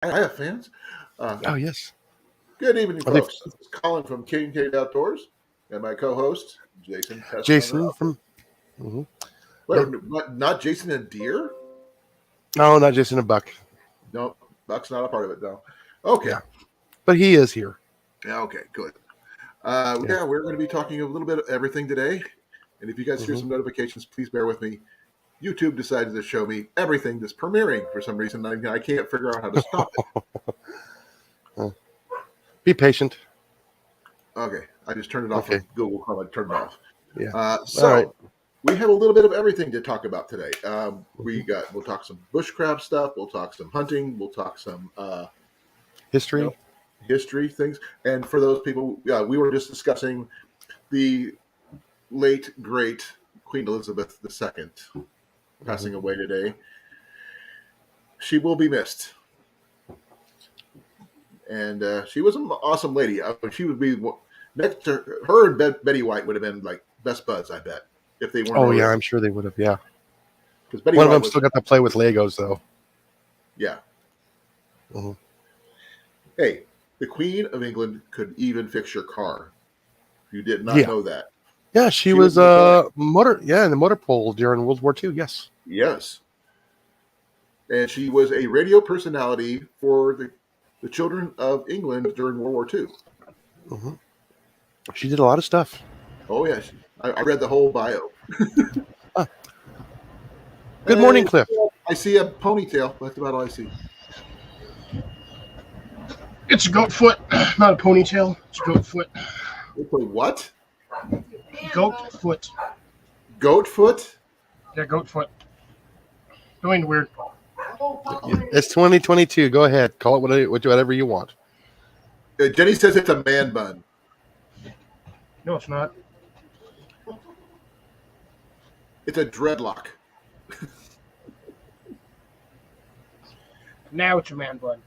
I have fans. Oh, yes. Good evening, Are they folks. This is Colin from King Kate Outdoors, and my co-host Jason. Jason from? Mhm. Wait, Yep. not Jason and Deer? No, not Jason and Buck. No, Buck's not a part of it. No. Okay. Yeah, but he is here. Yeah. Okay. Good. Yeah. Yeah, we're going to be talking a little bit of everything today, and if you guys hear Mhm. some notifications, please bear with me. YouTube decided to show me everything that's premiering for some reason. I can't figure out how to stop it. Be patient. Okay, I just turned it off Okay. of Google Chrome. I turned it off. Yeah. So All right. we have a little bit of everything to talk about today. Mhm. We'll talk some bushcraft stuff. We'll talk some hunting. We'll talk some History. history things. And for those people, we were just discussing the late great Queen Elizabeth II passing away today. She will be missed. And she was an awesome lady. She would be next to her and Betty White would have been like best buds, I bet, if they weren't Oh, already. yeah, I'm sure they would have. Yeah. Because Betty One of White them still got to play with Legos, though. Yeah. Mhm. Hey, the Queen of England could even fix your car. You did not know that. Yeah, she was in the motor pool during World War II. Yes. Yes. And she was a radio personality for the children of England during World War II. Mm-hmm. She did a lot of stuff. Oh, yes. I read the whole bio. Good morning, Cliff. I see a ponytail. That's about all I see. It's a goat foot, not a ponytail. It's a goat foot. It's a what? Goat foot. Goat foot? Yeah, goat foot. Doing weird. It's 2022. Go ahead. Call it whatever you want. Jenny says it's a man bun. No, it's not. It's a dreadlock. Now it's a man bun.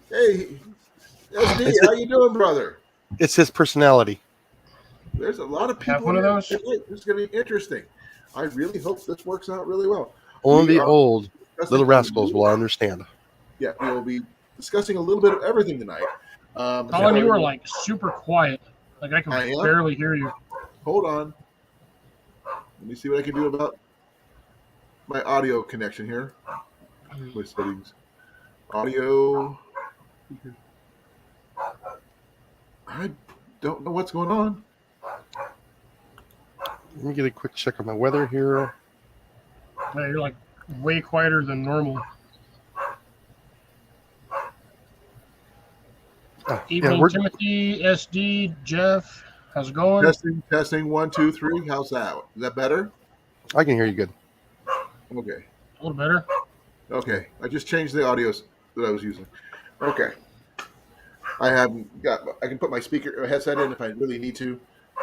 Hey, SD, how you doing, brother? It's his personality. There's a lot of people. Have one of those? This is going to be interesting. I really hope this works out really well. Only the old little rascals will understand. Yeah, we will be discussing a little bit of everything tonight. Colin, you were like super quiet. Like I can barely hear you. Hold on. Let me see what I can do about my audio connection here. My settings. Audio. I don't know what's going on. Let me get a quick check on my weather here. Yeah, you're like way quieter than normal. Evening, Timothy, SD, Jeff. How's it going? Testing. 1, 2, 3. How's that? Is that better? I can hear you good. Okay. A little better. Okay. I just changed the audio that I was using. Okay. I can put my headset in if I really need to,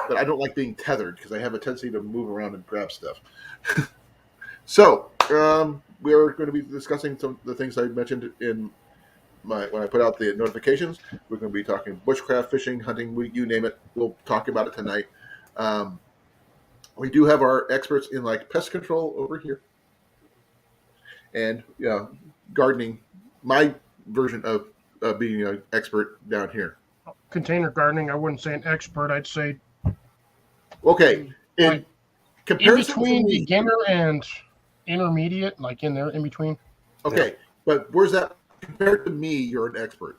but I don't like being tethered because I have a tendency to move around and grab stuff. So, we are going to be discussing some of the things I mentioned in when I put out the notifications. We're going to be talking bushcraft, fishing, hunting, you name it. We'll talk about it tonight. We do have our experts in like pest control over here, and gardening. My version of being an expert down here. Container gardening. I wouldn't say an expert. I'd say okay. In between beginner and intermediate, like in there, in between. Okay, but where's that compared to me? You're an expert.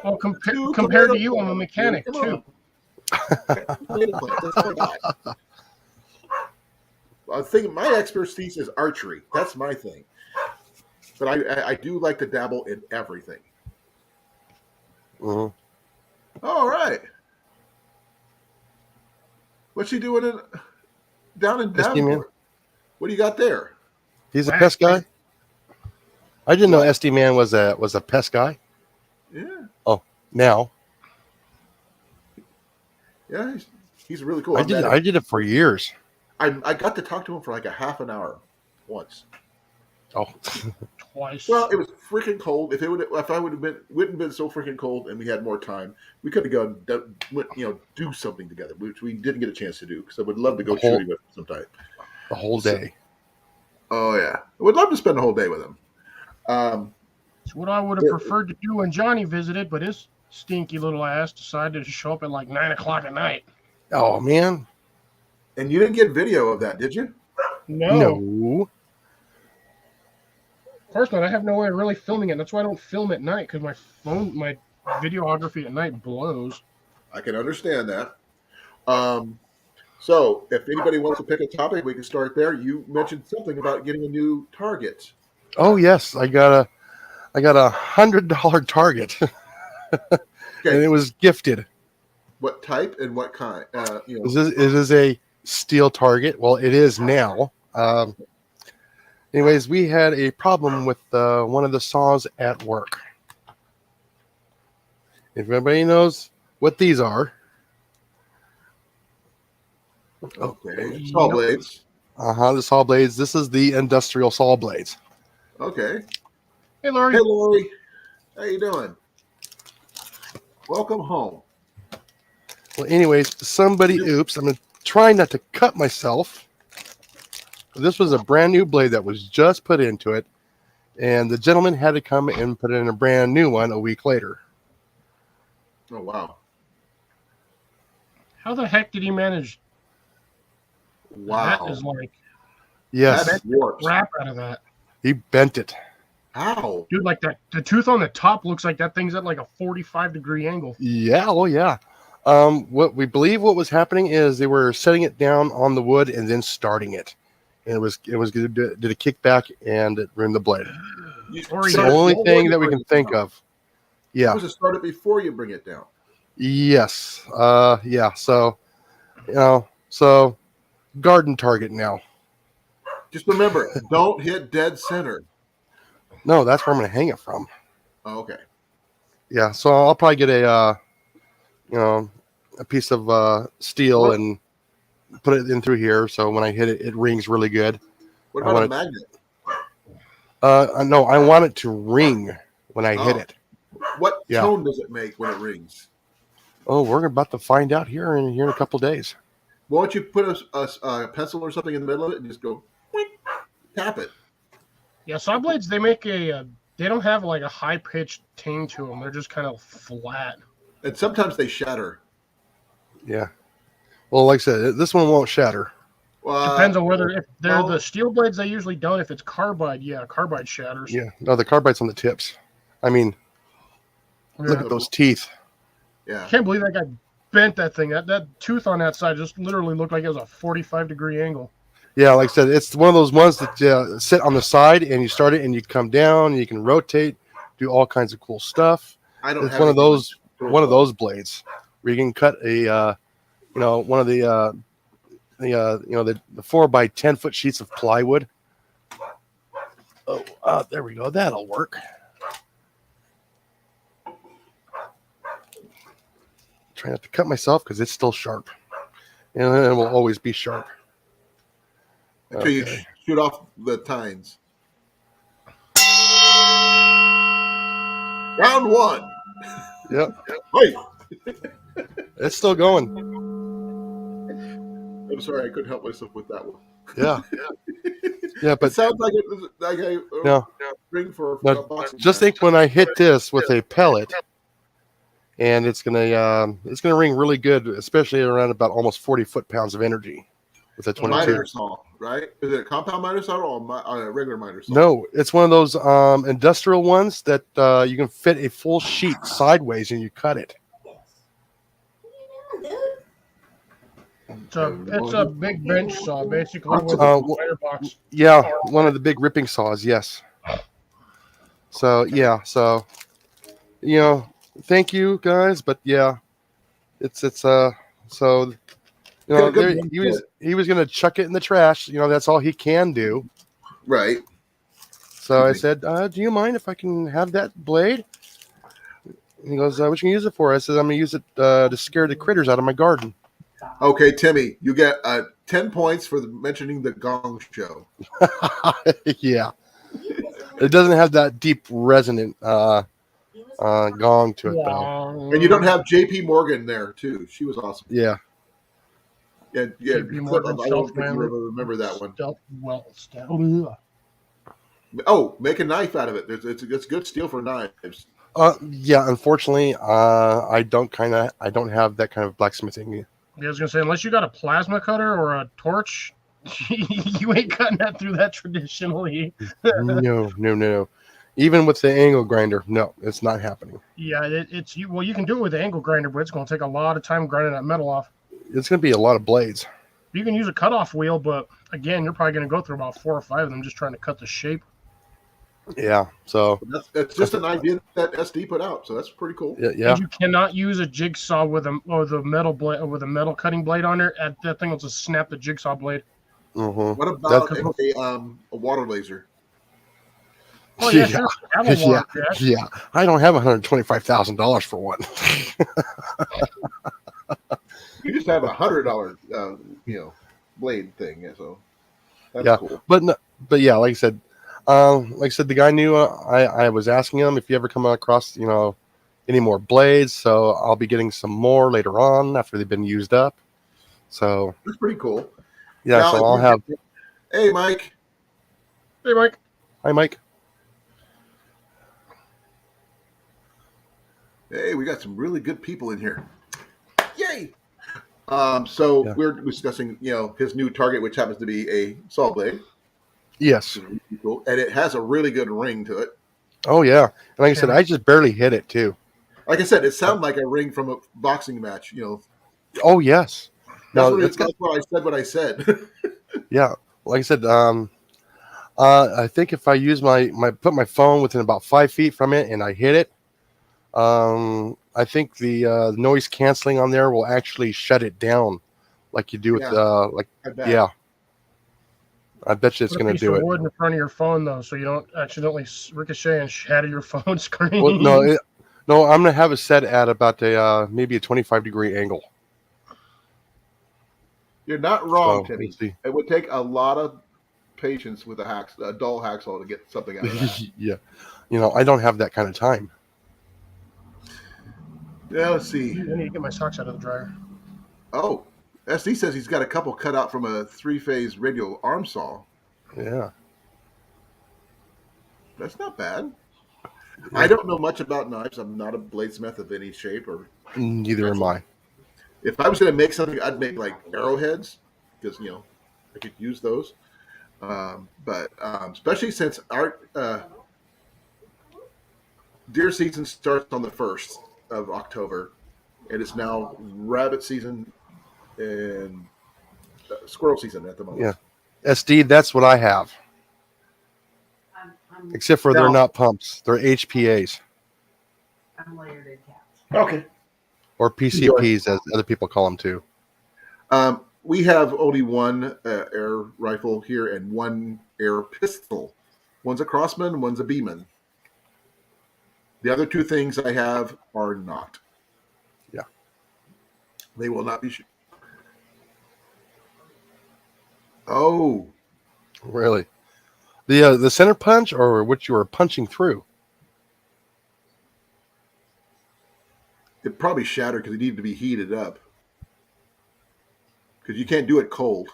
Well, compared to you, I'm a mechanic too. I think my expertise is archery. That's my thing. But I do like to dabble in everything. Mm-hmm. All right. What's he doing down in Davenport? What do you got there? He's a pest guy. I didn't know SD Man was a pest guy. Yeah. Oh, now. Yeah, he's really cool. I did it for years. I got to talk to him for like a half an hour once. Oh. Twice. Well, it was freaking cold. If I wouldn't have been so freaking cold, and we had more time, we could have gone, do something together, which we didn't get a chance to do because I would love to go shooting with him sometime. The whole day. Oh yeah, I would love to spend the whole day with him. It's what I would have preferred to do when Johnny visited, but his stinky little ass decided to show up at like 9 o'clock at night. Oh man. And you didn't get video of that, did you? No. Personally, I have no way of really filming it. That's why I don't film at night, because my videography at night blows. I can understand that. So, if anybody wants to pick a topic, we can start there. You mentioned something about getting a new target. Oh yes, I got a $100 target, Okay. and it was gifted. What type and what kind? It is a steel target. Well, it is now. Anyways, we had a problem with one of the saws at work. If anybody knows what these are. Okay. Saw blades. The saw blades. This is the industrial saw blades. Okay. Hey, Lori. Hey, Lori. How you doing? Welcome home. Well, anyways, oops, I'm going to try not to cut myself. This was a brand new blade that was just put into it, and the gentleman had to come and put in a brand new one a week later. Oh, wow. How the heck did he manage? Wow. That is like, yes, That's warped. crap out of that. He bent it. How? Dude, like that, the tooth on the top looks like that thing's at like a 45-degree angle. Yeah, oh yeah. What we believe what was happening is they were setting it down on the wood and then starting it, and it was did a kickback and it ruined the blade. It's the only thing that we can think of. Yeah. Was it started before you bring it down? Yes. Yeah. So, garden target now. Just remember, don't hit dead center. No, that's where I'm going to hang it from. Oh, okay. Yeah. So I'll probably get a piece of steel and put it in through here. So when I hit it, it rings really good. What about a magnet? No, I want it to ring when I hit it. What tone does it make when it rings? Oh, we're about to find out here in a couple of days. Why don't you put a pencil or something in the middle of it and just go tap it? Yeah, saw blades, they make they don't have like a high pitched ting to them. They're just kind of flat. And sometimes they shatter. Yeah. Well, like I said, this one won't shatter. Depends on whether if they're the steel blades. They usually don't. If it's carbide, carbide shatters. Yeah. No, the carbide's on the tips. I mean, look at those teeth. Yeah. I can't believe that guy bent that thing. That tooth on that side just literally looked like it was a 45-degree angle. Yeah, like I said, it's one of those ones that sit on the side and you start it and you come down and you can rotate, do all kinds of cool stuff. It's one of those blades where you can cut a one of the 4x10 foot sheets of plywood. Oh, there we go. That'll work. Try not to cut myself because it's still sharp, and it will always be sharp. Until you shoot off the tines. Round one. Yep. Wait. It's still going. I'm sorry, I couldn't help myself with that one. Yeah. Yeah, but it sounds like a ring for a boxing just match. think when I hit this with a pellet, and it's gonna ring really good, especially around about almost 40 foot-pounds of energy with a 22. Miter saw, right? Is it a compound miter saw or a regular miter saw? No, it's one of those industrial ones that you can fit a full sheet sideways and you cut it. It's a big bench saw, basically, with a miter box. Yeah, one of the big ripping saws, yes. So, thank you guys, but yeah, he was going to chuck it in the trash. That's all he can do. Right. So I said, do you mind if I can have that blade? And he goes, what you can use it for? I said, I'm going to use it to scare the critters out of my garden. Okay, Timmy, you get 10 points for mentioning the Gong Show. Yeah. It doesn't have that deep resonant gong to it, though. And you don't have J.P. Morgan there, too. She was awesome. Yeah. yeah. Can't be more than I don't think you ever remember that one. Oh, make a knife out of it. It's good steel for knives. Yeah, unfortunately, I don't have that kind of blacksmithing. I was gonna say, unless you got a plasma cutter or a torch, you ain't cutting that through that traditionally. No. Even with the angle grinder, no, it's not happening. Yeah, it's you. Well, you can do it with the angle grinder, but it's gonna take a lot of time grinding that metal off. It's going to be a lot of blades. You can use a cutoff wheel, but again, you're probably gonna go through about 4 or 5 of them just trying to cut the shape. Yeah, so That's just an idea that SD put out, so that's pretty cool. yeah. And you cannot use a jigsaw with the metal blade with a metal cutting blade on there. That thing will just snap the jigsaw blade. Mm-hmm. What about a water laser? Oh yeah, sure. Have a water jet. Yeah. I don't have $125,000 for one. You just have $100, blade thing. Yeah, so that's cool. But yeah, like I said, the guy knew. I was asking him if you ever come across, any more blades. So I'll be getting some more later on after they've been used up. So that's pretty cool. Yeah, now, so I'll have. Hey, Mike. Hey, Mike. Hi, Mike. Hey, we got some really good people in here. Yay! We're discussing, his new target, which happens to be a saw blade. Yes. Really cool. And it has a really good ring to it. Oh, yeah. And like I said, I just barely hit it, too. Like I said, it sounded like a ring from a boxing match, Oh, yes. That's why I said what I said. Yeah. Like I said, I think if I use put my phone within about 5 feet from it and I hit it, I think the noise canceling on there will actually shut it down, like you do with I bet you it's going to do it. Wood in front of your phone though, so you don't accidentally ricochet and shatter your phone screen. Well, no, I'm going to have it set at about maybe a 25-degree angle. You're not wrong, Timmy. It would take a lot of patience with a dull hacksaw to get something out of that. Yeah, I don't have that kind of time. Yeah, let's see. I need to get my socks out of the dryer. Oh, SD says he's got a couple cut out from a 3-phase radial arm saw. Yeah. That's not bad. I don't know much about knives. I'm not a bladesmith of any shape or. Neither am I. If I was going to make something, I'd make like arrowheads because, I could use those. But especially since our deer season starts on the 1st of October, and it's now rabbit season and squirrel season at the moment. Yeah, SD, that's what I have. Except for they're not pumps; they're HPAs. I'm layered in caps. Okay. Or PCPs, as other people call them too. We have only one air rifle here and one air pistol. One's a Crossman, one's a Beeman. The other two things I have are not. Yeah. They will not be. Oh. Really? The center punch, or what you were punching through? It probably shattered because it needed to be heated up. Because you can't do it cold.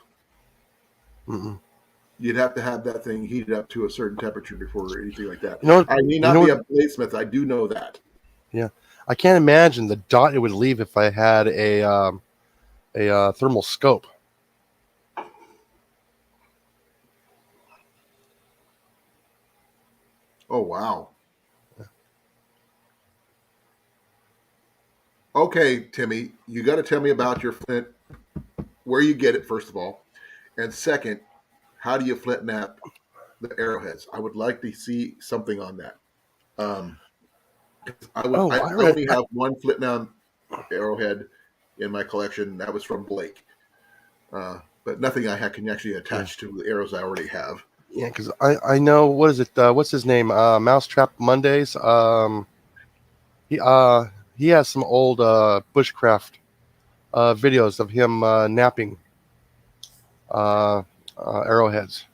Mm-mm. You'd have to have that thing heated up to a certain temperature before anything like that. I may not be a bladesmith. I do know that. Yeah, I can't imagine the dot it would leave if I had a thermal scope. Oh wow. Okay, Timmy, you got to tell me about your flint, where you get it, first of all. And second, how do you flint knap the arrowheads? I would like to see something on that. I only have one flint knap arrowhead in my collection. That was from Blake. But nothing I can actually attach to the arrows I already have. Yeah, because I know, what is it? What's his name? Mousetrap Mondays. He has some old bushcraft videos of him napping arrowheads.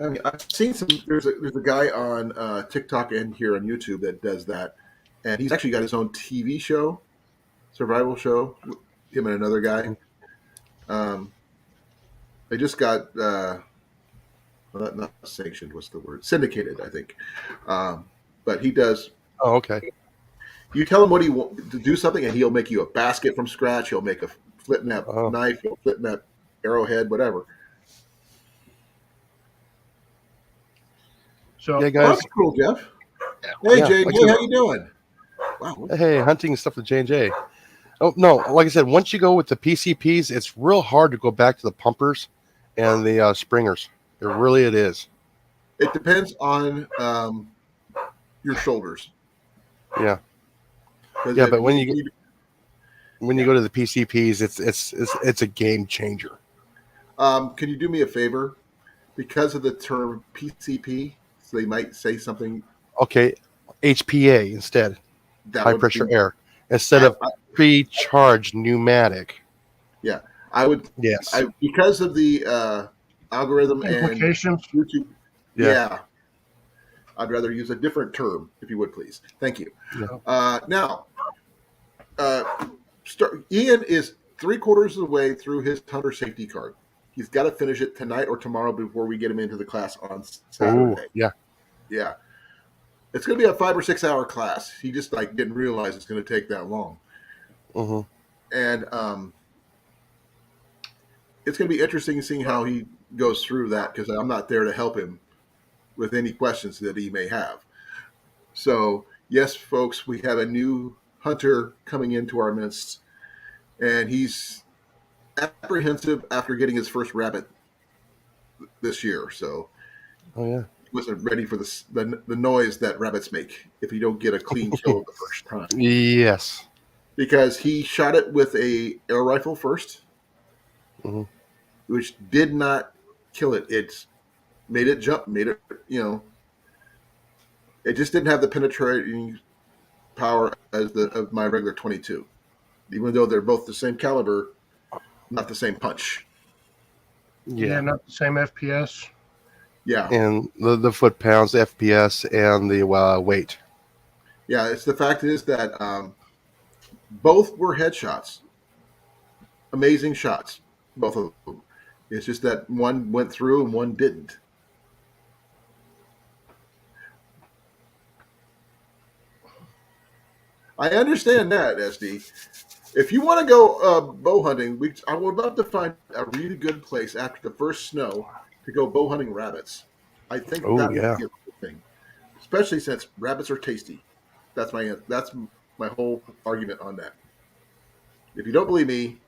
I mean, I've seen some. There's a guy on TikTok and here on YouTube that does that, and he's actually got his own TV show, survival show. Him and another guy. They just got not sanctioned. What's the word? Syndicated, I think. But he does. Oh, okay. You tell him what he wants to do something, and he'll make you a basket from scratch. He'll make a flip nap knife. He'll flip nap arrowhead, whatever. So Yeah, guys. That's cool, Jeff. Hey, Yeah, Jay. like Hey, I how said- you doing? Wow. Hey, hunting stuff with J&J. Oh no, like I said, once you go with the PCPs, it's real hard to go back to the pumpers and the springers. It is. It depends on your shoulders. Yeah. 'Cause Yeah, if but when you go to the PCPs, it's a game changer. can you do me a favor? Because of the term PCP, so they might say something Okay, HPA instead, that high would pressure be, air, instead of pre-charged pneumatic. Yeah, I would. Yes. Because of the algorithm and implications. YouTube. Yeah. Yeah, I'd rather use a different term, if you would, please. Thank you. Yeah. Now, Ian is 3/4 of the way through his hunter safety card. He's got to finish it tonight or tomorrow before we get him into the class on Saturday. Ooh, yeah. Yeah, it's going to be a 5 or 6 hour class. He just didn't realize it's going to take that long, Mm-hmm. and it's going to be interesting seeing how he goes through that because I'm not there to help him with any questions that he may have. So, yes, folks, we have a new hunter coming into our midst, and he's apprehensive after getting his first rabbit this year. So, Oh yeah. he wasn't ready for the noise that rabbits make if you don't get a clean kill the first time. Yes. Because he shot it with a air rifle first, Mhm. which did not kill it. It made it jump, it just didn't have the penetrating power as of my regular 22. Even though they're both the same caliber, not the same punch. Yeah, not the same FPS. Yeah. And the foot pounds, the FPS, and the weight. Yeah, it's the fact is that both were headshots. Amazing shots, both of them. It's just that one went through and one didn't. I understand that, SD. If you want to go bow hunting, I would love to find a really good place after the first snow to go bow hunting rabbits. I think Oh, that would yeah. be a good thing, especially since rabbits are tasty. That's my whole argument on that. If you don't believe me,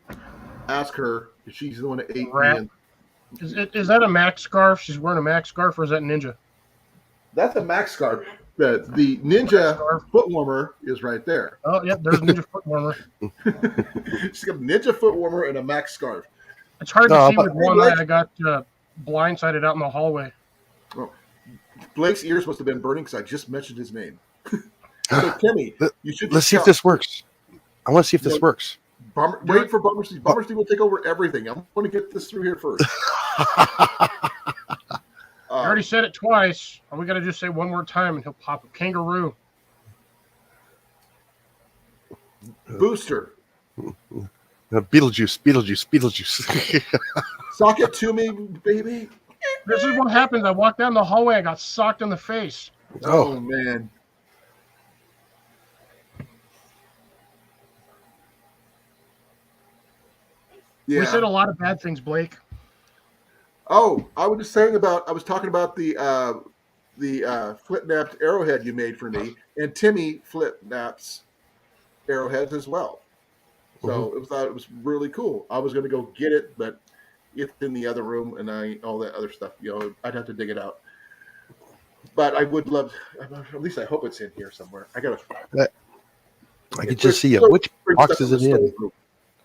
ask her. She's the one that ate Rat. me. Is that a Mac scarf? She's wearing a Mac scarf, or is that Ninja? That's a Max scarf. The Ninja Scarf. foot warmer is right there. Oh, yeah, there's Ninja foot warmer. She's got a Ninja foot warmer and a Max scarf. It's hard to No, see but- with one eye. I got blindsided out in the hallway. Blake's ears must have been burning because I just mentioned his name. So, Timmy, you should. Let's see if this works. I want to see if this works. Wait for Bummerstein. Bummerstein will take over everything. I'm going to get this through here first. I already said it twice. All we got to just say one more time, and he'll pop a kangaroo. Booster. Beetlejuice. Sock it to me, baby. This is what happens. I walked down the hallway. I got socked in the face. Oh, man. Yeah. We said a lot of bad things, Blake. Oh, I was talking about the flip napped arrowhead you made for me, and Timmy flip naps arrowheads as well. So it was really cool. I was going to go get it, but it's in the other room, and all that other stuff. I'd have to dig it out. But I would love. At least I hope it's in here somewhere. I got to. I can just see it. Which box is it in?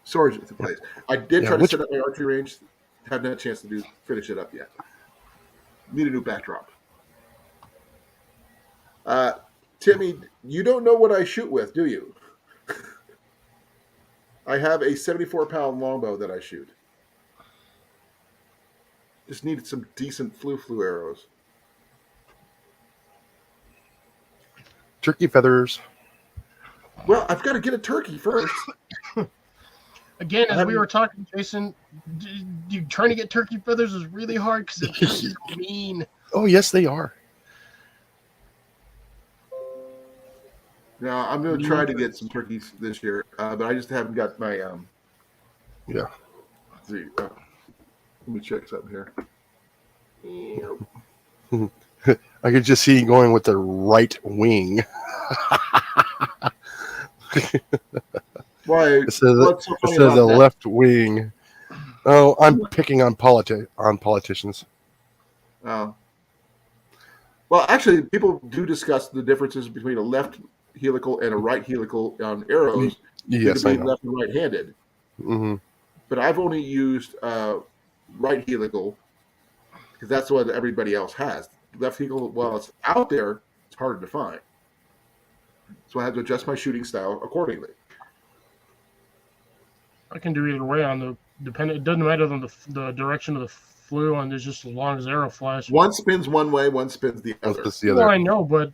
Storage place. I did Yeah, try to set up my archery range. Haven't had a chance to finish it up yet. Need a new backdrop. Timmy, you don't know what I shoot with, do you? I have a 74-pound longbow that I shoot. Just needed some decent flu arrows. Turkey feathers. Well, I've got to get a turkey first. Again, as we were talking, Jason, trying to get turkey feathers is really hard because the turkeys are mean. Oh, yes, they are. Now I'm going to try to get some turkeys this year, but I just haven't got my. Yeah. Let's see, let me check something here. I could just see you going with the right wing. Why? It says, What's so funny it says about the that? left wing. Oh, I'm picking on politicians. Well, actually, people do discuss the differences between a left helical and a right helical on arrows due Yes, to I being know. left and right-handed. Mm-hmm. But I've only used right helical because that's what everybody else has. Left helical, while it's out there, it's harder to find. So I had to adjust my shooting style accordingly. I can do either way on the dependent. It doesn't matter on the direction of the flew on. There's just as long as the arrow flies. One spins one way, one spins the other. That's the Well, other. I know, but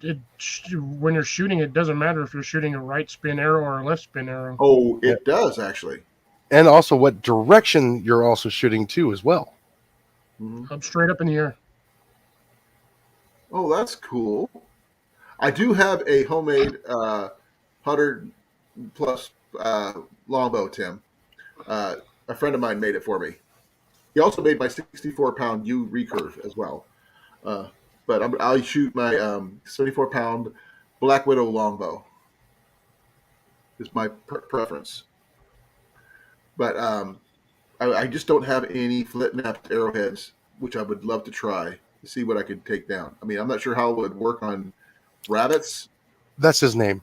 when you're shooting, it doesn't matter if you're shooting a right spin arrow or a left spin arrow. Oh, it does actually. And also what direction you're also shooting to as well. Mm-hmm. Up straight up in the air. Oh, that's cool. I do have a homemade 100+ longbow, Tim. A friend of mine made it for me. He also made my 64-pound U recurve as well. But I'll shoot my 74-pound Black Widow longbow. Is my preference. But I just don't have any flip-napped arrowheads, which I would love to try to see what I could take down. I mean, I'm not sure how it would work on rabbits. That's his name.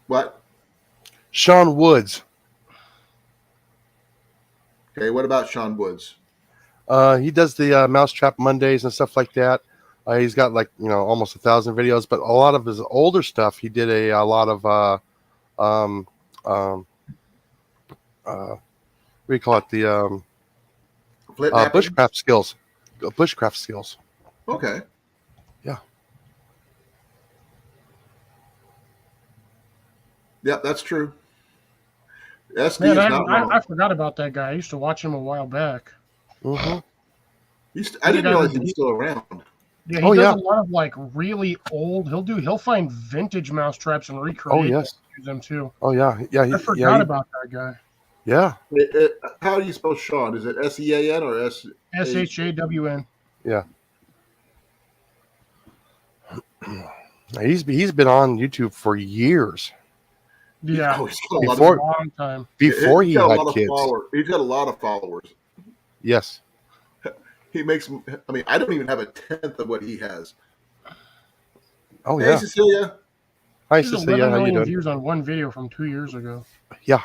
What? Sean Woods. Okay, what about Sean Woods? He does the Mousetrap Mondays and stuff like that. He's got almost 1,000 videos, but a lot of his older stuff, he did a lot of what do you call it? The bushcraft skills. Bushcraft skills. Okay. Yeah. Yeah, that's true. SD Man, is not wrong. I forgot about that guy. I used to watch him a while back. Mm-hmm. I didn't realize he was still around. Yeah, he does a lot of really old. He'll find vintage mousetraps and recreate them too. Oh yeah, yeah. I forgot about that guy. Yeah. How do you spell Sean? Is it SEAN or SHAWN? Yeah. He's been on YouTube for years. Yeah, he's got a long time. Before he had kids. He's got a lot of followers. Yes. He makes. I mean, I don't even have a tenth of what he has. Oh hey, yeah. Cecilia. Hi, Cecilia. How you doing? Views on one video from 2 years ago. Yeah.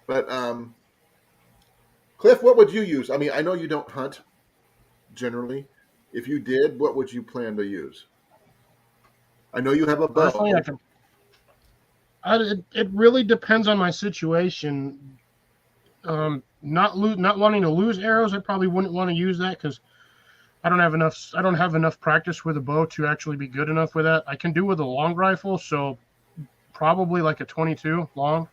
But Cliff, what would you use? I mean, I know you don't hunt generally. If you did, what would you plan to use? I know you have a bow. Personally, it really depends on my situation. Not wanting to lose arrows, I probably wouldn't want to use that because I don't have enough practice with a bow to actually be good enough with that. I can do with a long rifle, so probably like a 22 long.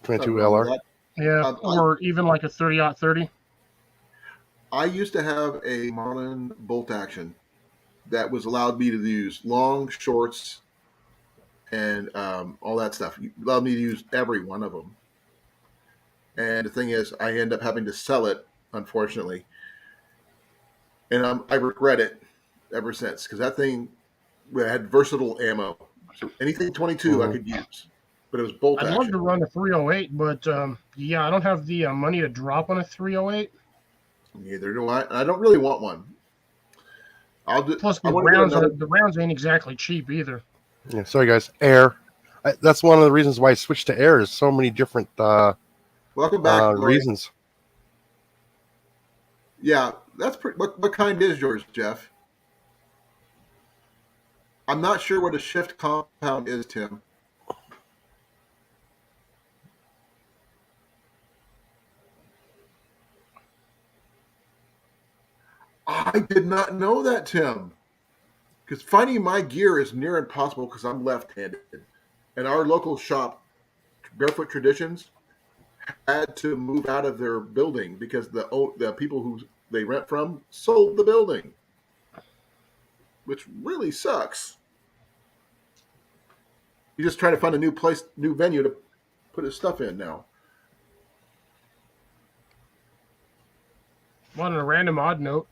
22 LR. Yeah, or even like a 30-30. I used to have a Marlin bolt action that was allowed me to use long, shorts, and all that stuff. It allowed me to use every one of them. And the thing is, I end up having to sell it, unfortunately. And I regret it ever since because that thing had versatile ammo. So anything 22 I could use, but it was bolt action. I'd love to run a 308, but yeah, I don't have the money to drop on a 308. Neither do I. And I don't really want one. Plus, the rounds ain't exactly cheap either. Yeah, sorry guys. Air. That's one of the reasons why I switched to air. Is so many different welcome back reasons. Yeah, that's pretty. What kind is yours, Jeff? I'm not sure what a shift compound is, Tim. I did not know that, Tim. Because finding my gear is near impossible because I'm left-handed. and our local shop, Barefoot Traditions, had to move out of their building because the people who they rent from sold the building, which really sucks. He's just trying to find a new venue to put his stuff in now. Well, on a random odd note,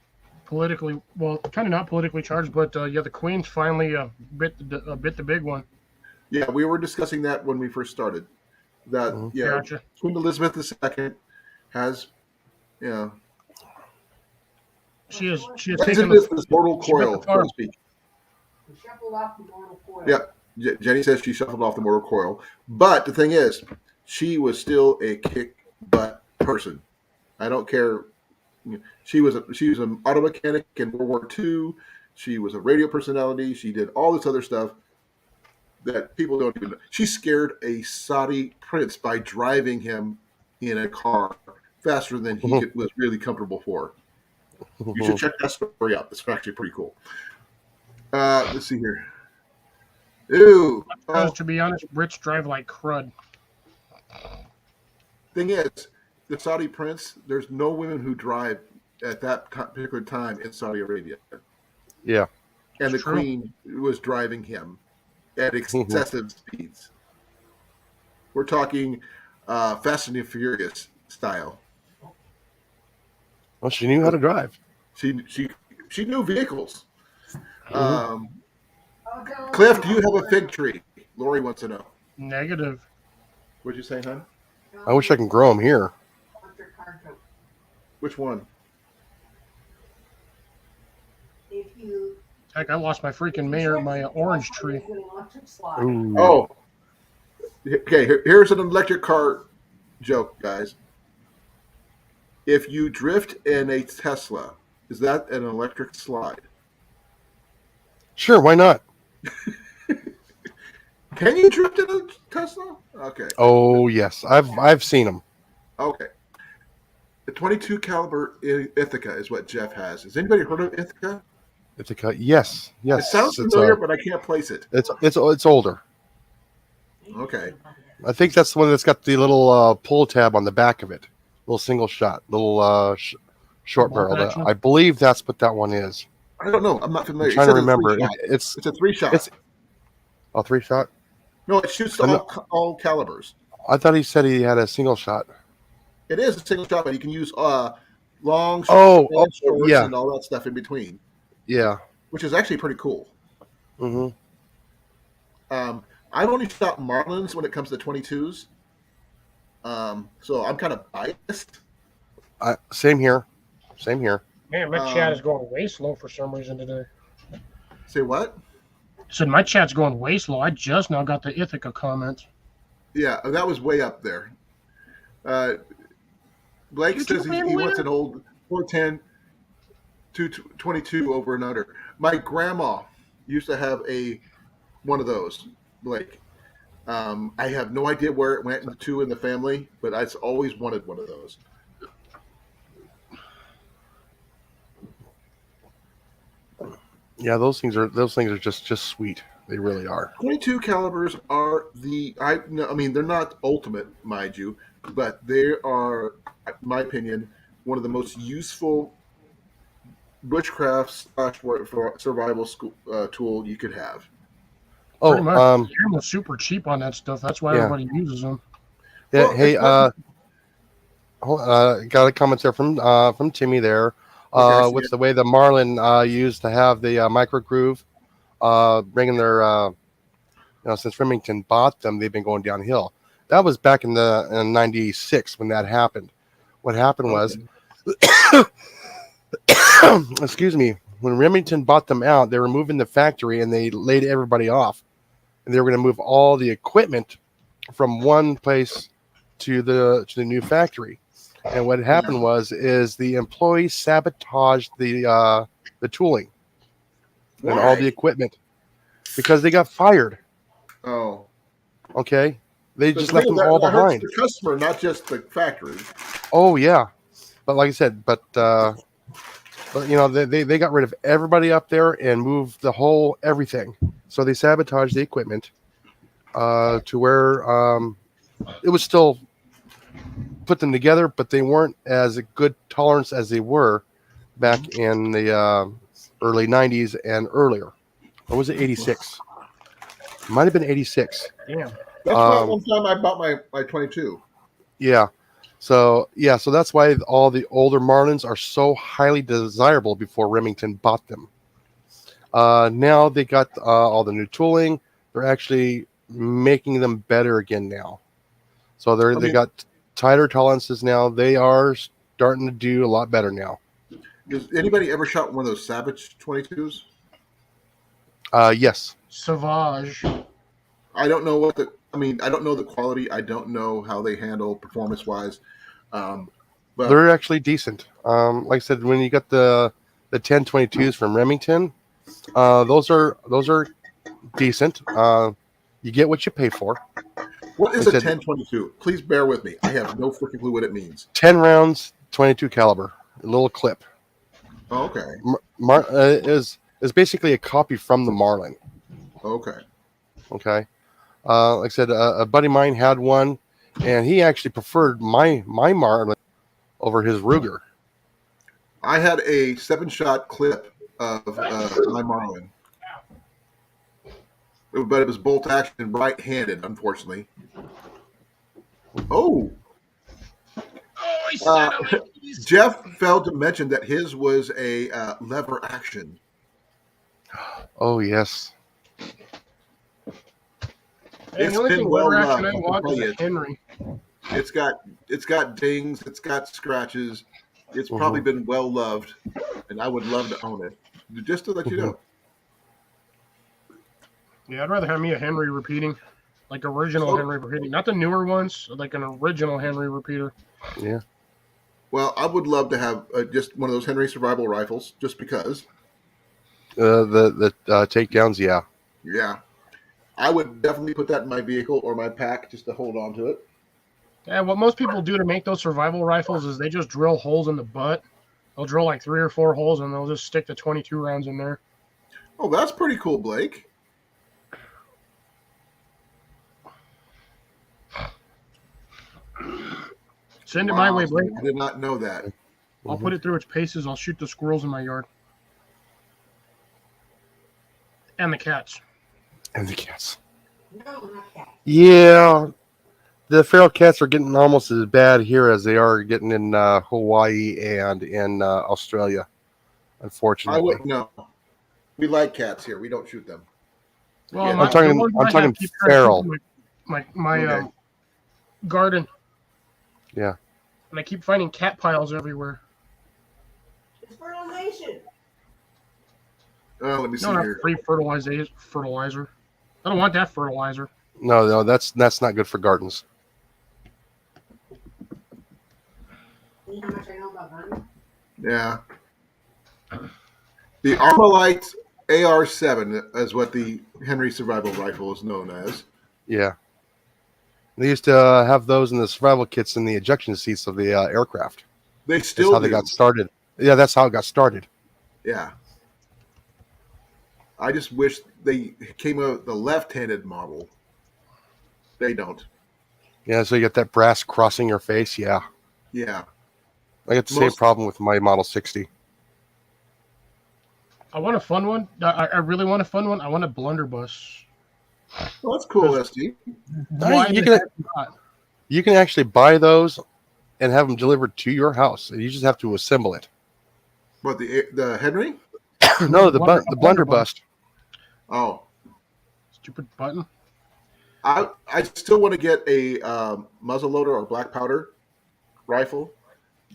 kind of not politically charged, but the Queen's finally bit the big one. Yeah, we were discussing that when we first started. That Gotcha. Queen Elizabeth II has, She has taken taken this mortal coil, the so to speak. We shuffled off the mortal coil. Yeah, Jenny says she shuffled off the mortal coil, but the thing is, she was still a kick butt person. I don't care. She was an auto mechanic in World War II. She was a radio personality. She did all this other stuff that people don't even know. She scared a Saudi prince by driving him in a car faster than he was really comfortable for. You should check that story out. It's actually pretty cool. Let's see here. Ew. Because to be honest, Brits drive like crud. Thing is, the Saudi prince, there's no women who drive at that particular time in Saudi Arabia. Yeah. And the True. Queen was driving him at excessive speeds. We're talking Fast and the Furious style. Well, she knew how to drive. She knew vehicles. Mhm. Cliff, do you have a fig tree? Lori wants to know. Negative. What'd you say, hon? I wish I can grow them here. Which one? If you Heck, I lost my freaking my orange tree. Ooh. Oh. Okay, here's an electric car joke, guys. If you drift in a Tesla, is that an electric slide? Sure, why not? Can you drift in a Tesla? Okay. Oh yes, I've seen them. Okay. The 22 caliber Ithaca is what Jeff has. Has anybody heard of Ithaca? Ithaca, yes. It sounds familiar, but I can't place it. It's older. Okay. I think that's the one that's got the little pull tab on the back of it. Little single shot, little short barrel. I believe that's what that one is. I don't know. I'm not familiar. I'm trying to remember. It's a 3-shot. A 3-shot? No, it shoots all calibers. I thought he said he had a single shot. It is a single shot, but you can use long, shorts, yeah, and all that stuff in between. Yeah. Which is actually pretty cool. Mm-hmm. I've only shot Marlins when it comes to 22s. So I'm kind of biased. Same here. Man, my chat is going way slow for some reason today. Say what? Said my chat's going way slow. I just now got the Ithaca comments. Yeah, that was way up there. Blake says he wants an old 410 222 over and under. My grandma used to have one of those, Blake. I have no idea where it went to in the family, but I always wanted one of those. Yeah, those things are just sweet. They really are. 22 calibers are they're not ultimate, mind you, but they are, in my opinion, one of the most useful bushcraft / survival tool you could have. Oh, They're super cheap on that stuff. That's why everybody uses them. Yeah. Hey, got a comment there from Timmy there. With the way the Marlin used to have the micro groove, bringing their, since Remington bought them, they've been going downhill. That was back in 96 when that happened. What happened was, excuse me, when Remington bought them out, they were moving the factory and they laid everybody off, and they were going to move all the equipment from one place to the new factory. And what happened is the employees sabotaged the tooling and all the equipment because they got fired. Oh, okay. They just left them all behind. The customer, not just the factory. Oh yeah, but like I said, but they got rid of everybody up there and moved the whole everything. So they sabotaged the equipment. to where it was still put them together, but they weren't as a good tolerance as they were back in the early 90s and earlier. Or was it 86? Might have been 86. Damn. That's why one time I bought my 22. Yeah. So that's why all the older Marlins are so highly desirable before Remington bought them. Now they got all the new tooling. They're actually making them better again now. So they got tighter tolerances now. They are starting to do a lot better now. Does anybody ever shot one of those Savage 22s? Yes. Savage. I don't know I don't know the quality. I don't know how they handle performance-wise. But They're actually decent. Like I said, when you got the 1022s from Remington, those are decent. You get what you pay for. What is a 1022? Please bear with me. I have no freaking clue what it means. 10 rounds, 22 caliber, a little clip. Oh, okay. Is basically a copy from the Marlin. Okay. Okay. Like I said, a buddy of mine had one, and he actually preferred my Marlin over his Ruger. I had a 7-shot clip of my Marlin, but it was bolt action right-handed, unfortunately. Oh. Jeff failed to mention that his was a lever action. Oh yes. And the only thing lever action I want is a Henry. It's got dings, it's got scratches. It's probably been well loved, and I would love to own it. Just to let you know. Yeah, I'd rather have me a Henry repeating, like original Henry repeating, not the newer ones, like an original Henry repeater. Yeah. Well, I would love to have just one of those Henry survival rifles, just because. The takedowns, yeah. Yeah. I would definitely put that in my vehicle or my pack just to hold on to it. Yeah, what most people do to make those survival rifles is they just drill holes in the butt. They'll drill like 3 or 4 holes, and they'll just stick the 22 rounds in there. Oh, that's pretty cool, Blake. Send it my way, Blake. I did not know that. I'll put it through its paces. I'll shoot the squirrels in my yard. And the cats. And the cats. No, not cats. Yeah. The feral cats are getting almost as bad here as they are getting in Hawaii and in Australia, unfortunately. I wouldn't know. We like cats here. We don't shoot them. Well, Yeah, I'm talking feral. My garden. Yeah. And I keep finding cat piles everywhere. It's fertilization. Let me see No, not here. free fertilizer. I don't want that fertilizer. No, that's not good for gardens. You know how much I know about guns? Yeah. The Armalite AR-7 is what the Henry survival rifle is known as. Yeah. They used to have those in the survival kits in the ejection seats of the aircraft. They That's still how they got started. Yeah, that's how it got started. Yeah. I just wish they came out with the left-handed model. They don't. Yeah, so you get that brass crossing your face. Yeah. Yeah. I get the same problem with my Model 60. I want a fun one. I really want a fun one. I want a blunderbuss. Well, that's cool, SD. You can actually buy those and have them delivered to your house. You just have to assemble it. What, the Henry? No, the blunderbuss. Oh. Stupid button. I still want to get a muzzleloader or black powder rifle.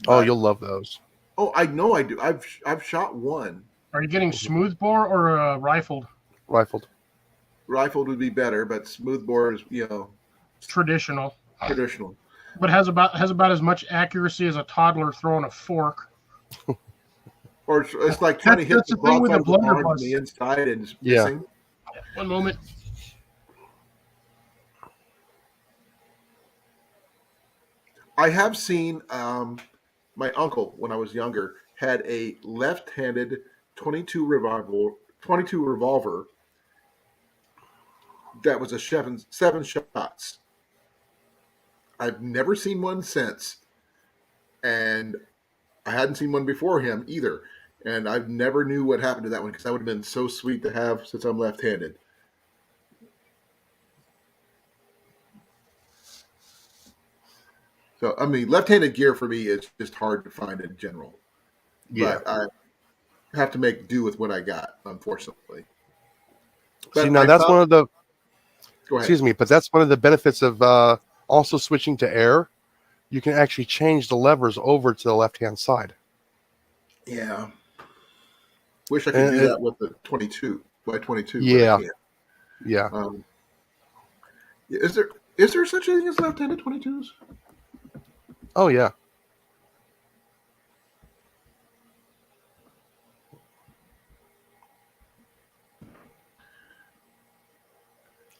Oh, you'll love those. Oh, I know I do. I've shot one. Are you getting smoothbore or rifled? Rifled. Rifled would be better, but smoothbore is Traditional. But has about as much accuracy as a toddler throwing a fork. Or it's like trying to hit the broadside of the barn from the inside and just missing. One moment. I have seen my uncle, when I was younger, had a left-handed 22 revolver that was a seven shots. I've never seen one since, and I hadn't seen one before him either. And I never knew what happened to that one because that would have been so sweet to have since I'm left-handed. So, I mean, left-handed gear for me is just hard to find in general. Yeah. But I have to make do with what I got, unfortunately. See, now that's one of the. Go ahead. Excuse me, but that's one of the benefits of also switching to air. You can actually change the levers over to the left-hand side. Yeah. Wish I could do that with the 22 by 22. Yeah. Yeah. Is there such a thing as left-handed 22s? Oh yeah.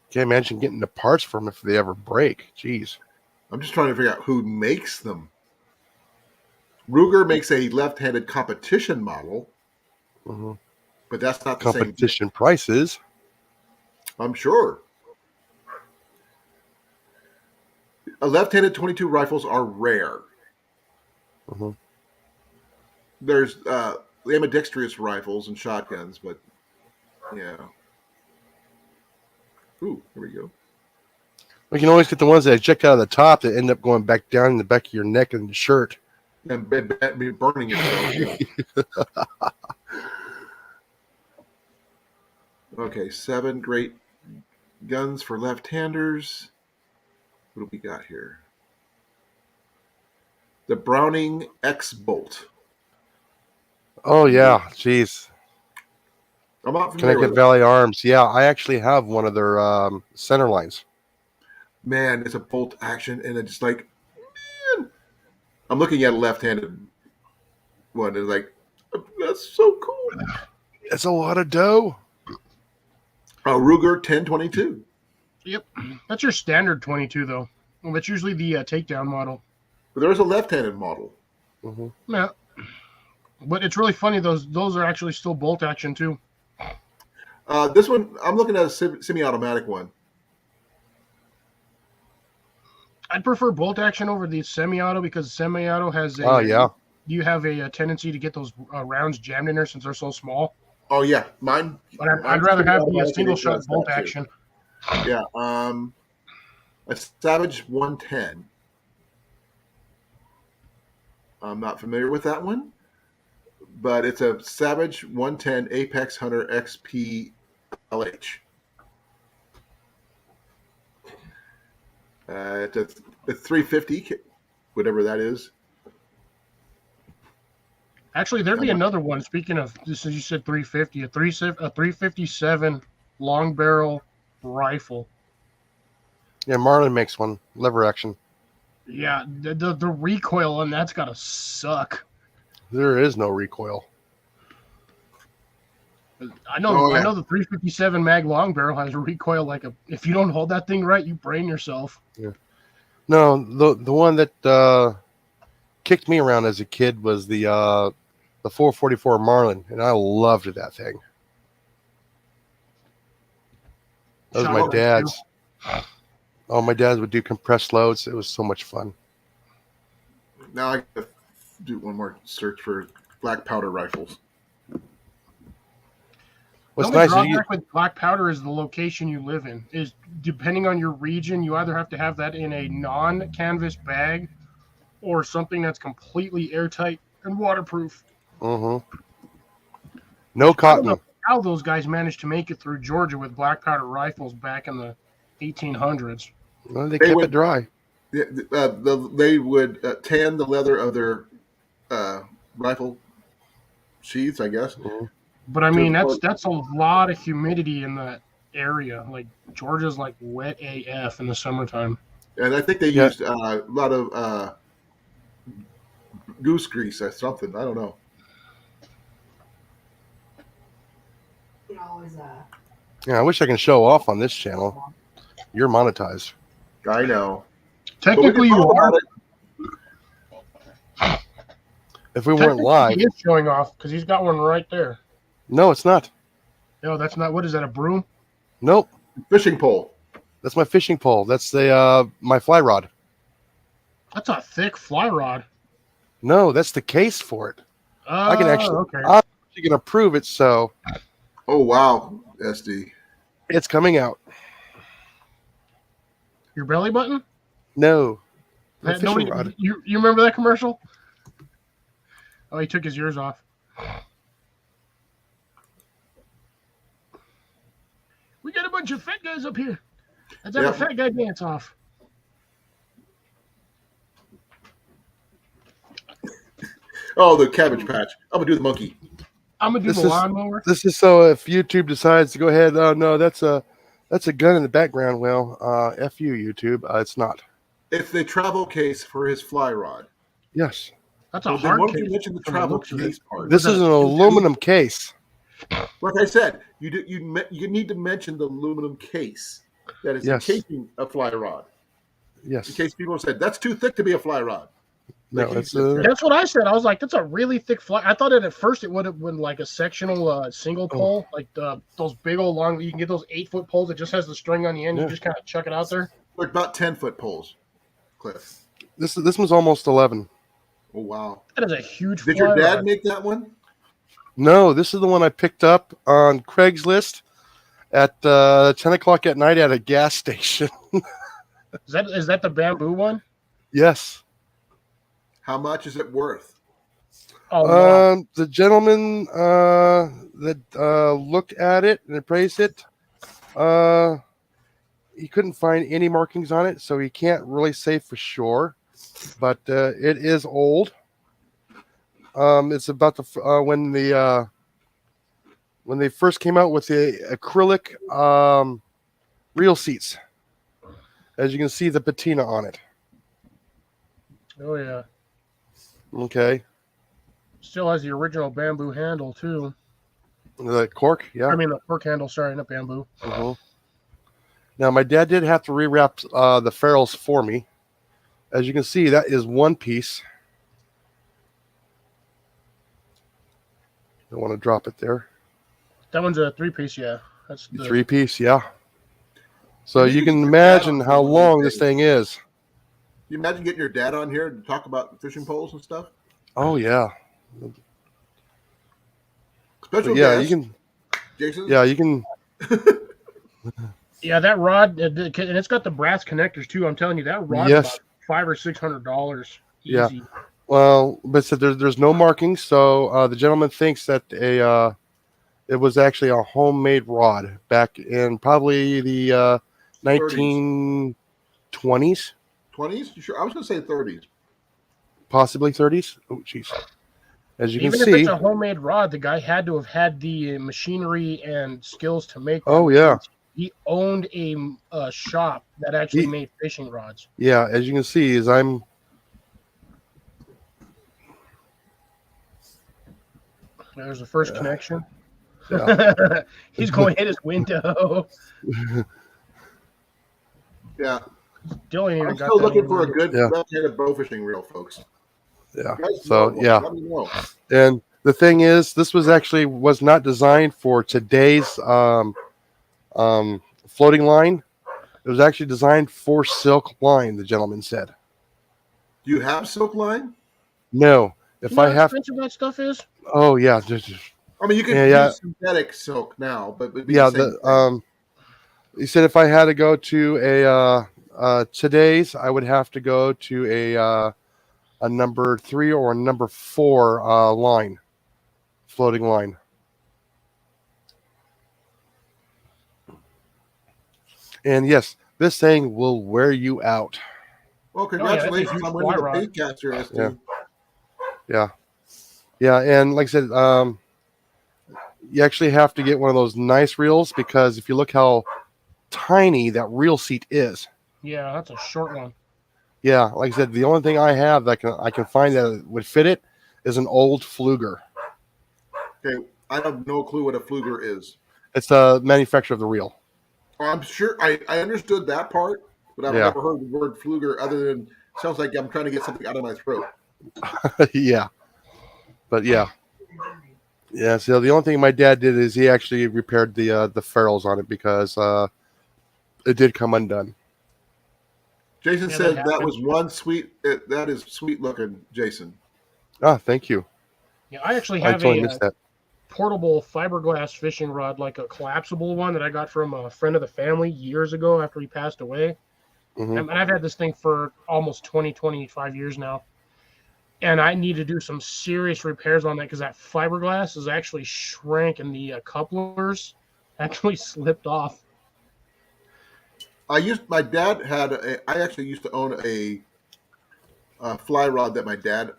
Can't imagine getting the parts for them if they ever break. Jeez. I'm just trying to figure out who makes them. Ruger makes a left-handed competition model, but that's not the Competition prices. I'm sure. Left-handed 22 rifles are rare. There's ambidextrous rifles and shotguns, but yeah. Ooh, here we go. We can always get the ones that eject out of the top that end up going back down in the back of your neck and the shirt. And be burning yourself. Yeah. Okay, 7 great guns for left-handers. What do we got here? The Browning X-Bolt. Oh yeah, jeez. I'm not familiar Connecticut with Valley Arms. Yeah, I actually have one of their center lines. Man, it's a bolt action, and it's like, man. I'm looking at a left-handed one, and like, that's so cool. It's a lot of dough. Ruger 1022. Yep, that's your standard 22 though. Well, that's usually the takedown model. But there's a left-handed model. Yeah, but it's really funny. Those are actually still bolt action too. This one, I'm looking at a semi-automatic one. I'd prefer bolt action over the semi-auto because semi-auto has a. You have a tendency to get those rounds jammed in there since they're so small. Oh yeah, mine. But I'd rather have the single shot bolt action. Yeah, a Savage 110. I'm not familiar with that one, but it's a Savage 110 Apex Hunter XP LH. It's a 350, whatever that is. Actually, there'd be another one. Speaking of this, as you said, 350, a 357 long barrel rifle. Yeah, Marlin makes one. Lever action. Yeah, the recoil on that's gotta suck. There is no recoil. I know the 357 mag long barrel has a recoil like a. If you don't hold that thing right, you brain yourself. Yeah. No, the one that kicked me around as a kid was the 444 Marlin, and I loved that thing. That was my dad's. Too. Oh, my dad would do compressed loads. It was so much fun. Now I have to do one more search for black powder rifles. What's the only nice is drawback with black powder is the location you live in. Is depending on your region, you either have to have that in a non-canvas bag or something that's completely airtight and waterproof. No I cotton. don't know how those guys managed to make it through Georgia with black powder rifles back in the 1800s. Well, they kept it dry. They would tan the leather of their rifle sheaths, I guess. But I mean, that's a lot of humidity in that area. Like Georgia's like wet AF in the summertime. And I think they used a lot of goose grease or something. I don't know. You can always, Yeah, I wish I can show off on this channel. You're monetized. I know. Technically, you are. If we weren't live. He is showing off because he's got one right there. No, it's not. No, that's not. What is that, a broom? Nope. Fishing pole. That's my fishing pole. That's the my fly rod. That's a thick fly rod. No, that's the case for it. I can actually. Okay. I'm actually gonna prove it. So Oh wow, SD. it's coming out. Your belly button? No, the fishing Nobody, rod. you remember that commercial? Oh, he took his ears off. We got a bunch of fat guys up here. Let's have a fat guy dance off. Oh, the Cabbage Patch. I'm gonna do the monkey. I'm gonna do the lawnmower. This is so if YouTube decides to go ahead. Oh no, that's a gun in the background. Well, f you, YouTube. It's not. It's the travel case for his fly rod. Yes. That's a Well, then hard why don't case. you mention the travel case part? This is an aluminum case. Like I said, you need to mention the aluminum case that is encasing a fly rod. Yes. In case people said that's too thick to be a fly rod. No, Like it's that's what I said. I was like, that's a really thick fly. I thought at first it would have been like a sectional single pole, like those big old long. You can get those 8-foot poles that just has the string on the end. You just kind of chuck it out there. Like about 10-foot poles, Cliff. This one's almost 11. Oh wow! That is a huge. Did your dad make that one? No, this is the one I picked up on Craigslist at 10 o'clock at night at a gas station. Is that the bamboo one? Yes. How much is it worth? Oh, wow. The gentleman that looked at it and appraised it, he couldn't find any markings on it, so he can't really say for sure. But it is old. It's about when they first came out with the acrylic reel seats. As you can see, the patina on it. Oh yeah. Okay. Still has the original bamboo handle too. The cork, yeah. I mean the cork handle. Sorry, not bamboo. Uh-huh. Now my dad did have to rewrap the ferrules for me. As you can see, that is one piece. Don't want to drop it there. That one's a 3-piece, yeah. That's the 3-piece, yeah. So you can imagine how long this thing is. Can you imagine getting your dad on here to talk about fishing poles and stuff? Oh yeah. Special yeah, guest, you can. Jason? Yeah, you can. Yeah, that rod, and it's got the brass connectors too. I'm telling you, that rod is about $500 or $600. Easy. Yeah. Well, but so there's no markings, so the gentleman thinks that it was actually a homemade rod back in probably the 1920s. 20s? You sure? I was going to say 30s. Possibly 30s. Oh, jeez. As you Even can see, if it's a homemade rod, the guy had to have had the machinery and skills to make them. Oh yeah. He owned a shop that actually made fishing rods. Yeah, as you can see, There's the first connection. Yeah. He's going to hit his window. Yeah. I'm still looking for a good left-handed bow fishing reel, folks. Yeah. So let me know. And the thing is, this was not designed for today's floating line. It was actually designed for silk line. The gentleman said. Do you have silk line? No. If I have, how expensive that stuff is. Oh yeah. I mean, you can use synthetic silk now, but he said if I had to go to a today's, I would have to go to a number 3 or a number 4 line, floating line. And yes, this thing will wear you out. Well, congratulations on winning the Baitcaster SD. Yeah, and like I said, you actually have to get one of those nice reels because if you look how tiny that reel seat is. Yeah, that's a short one. Yeah, like I said, the only thing I have that I can find that would fit it is an old Fluger. Okay, I have no clue what a Fluger is. It's the manufacturer of the reel. I'm sure I understood that part, but I've never heard the word Fluger other than sounds like I'm trying to get something out of my throat. Yeah. But yeah. So the only thing my dad did is he actually repaired the ferrules on it because it did come undone. Jason Yeah, said that that happens. was one sweet. That is sweet looking, Jason. Ah, thank you. Yeah, I actually I have totally a missed that. portable fiberglass fishing rod, like a collapsible one that I got from a friend of the family years ago after he passed away. Hmm. And I've had this thing for almost 25 years now. And I need to do some serious repairs on that because that fiberglass is actually shrank and the couplers actually slipped off. My dad had I actually used to own a fly rod that my dad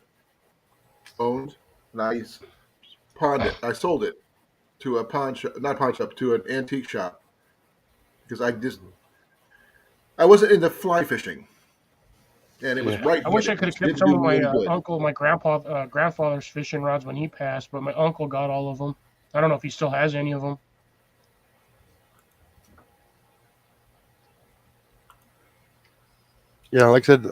owned, and I pawned it. I sold it to a pawn shop, not pawn shop, to an antique shop because I wasn't into fly fishing, and it was Yeah. right I wish I handed, could have which kept didn't some do of me my any good. grandfather's fishing rods when he passed, but my uncle got all of them. I don't know if he still has any of them. Yeah, like I said,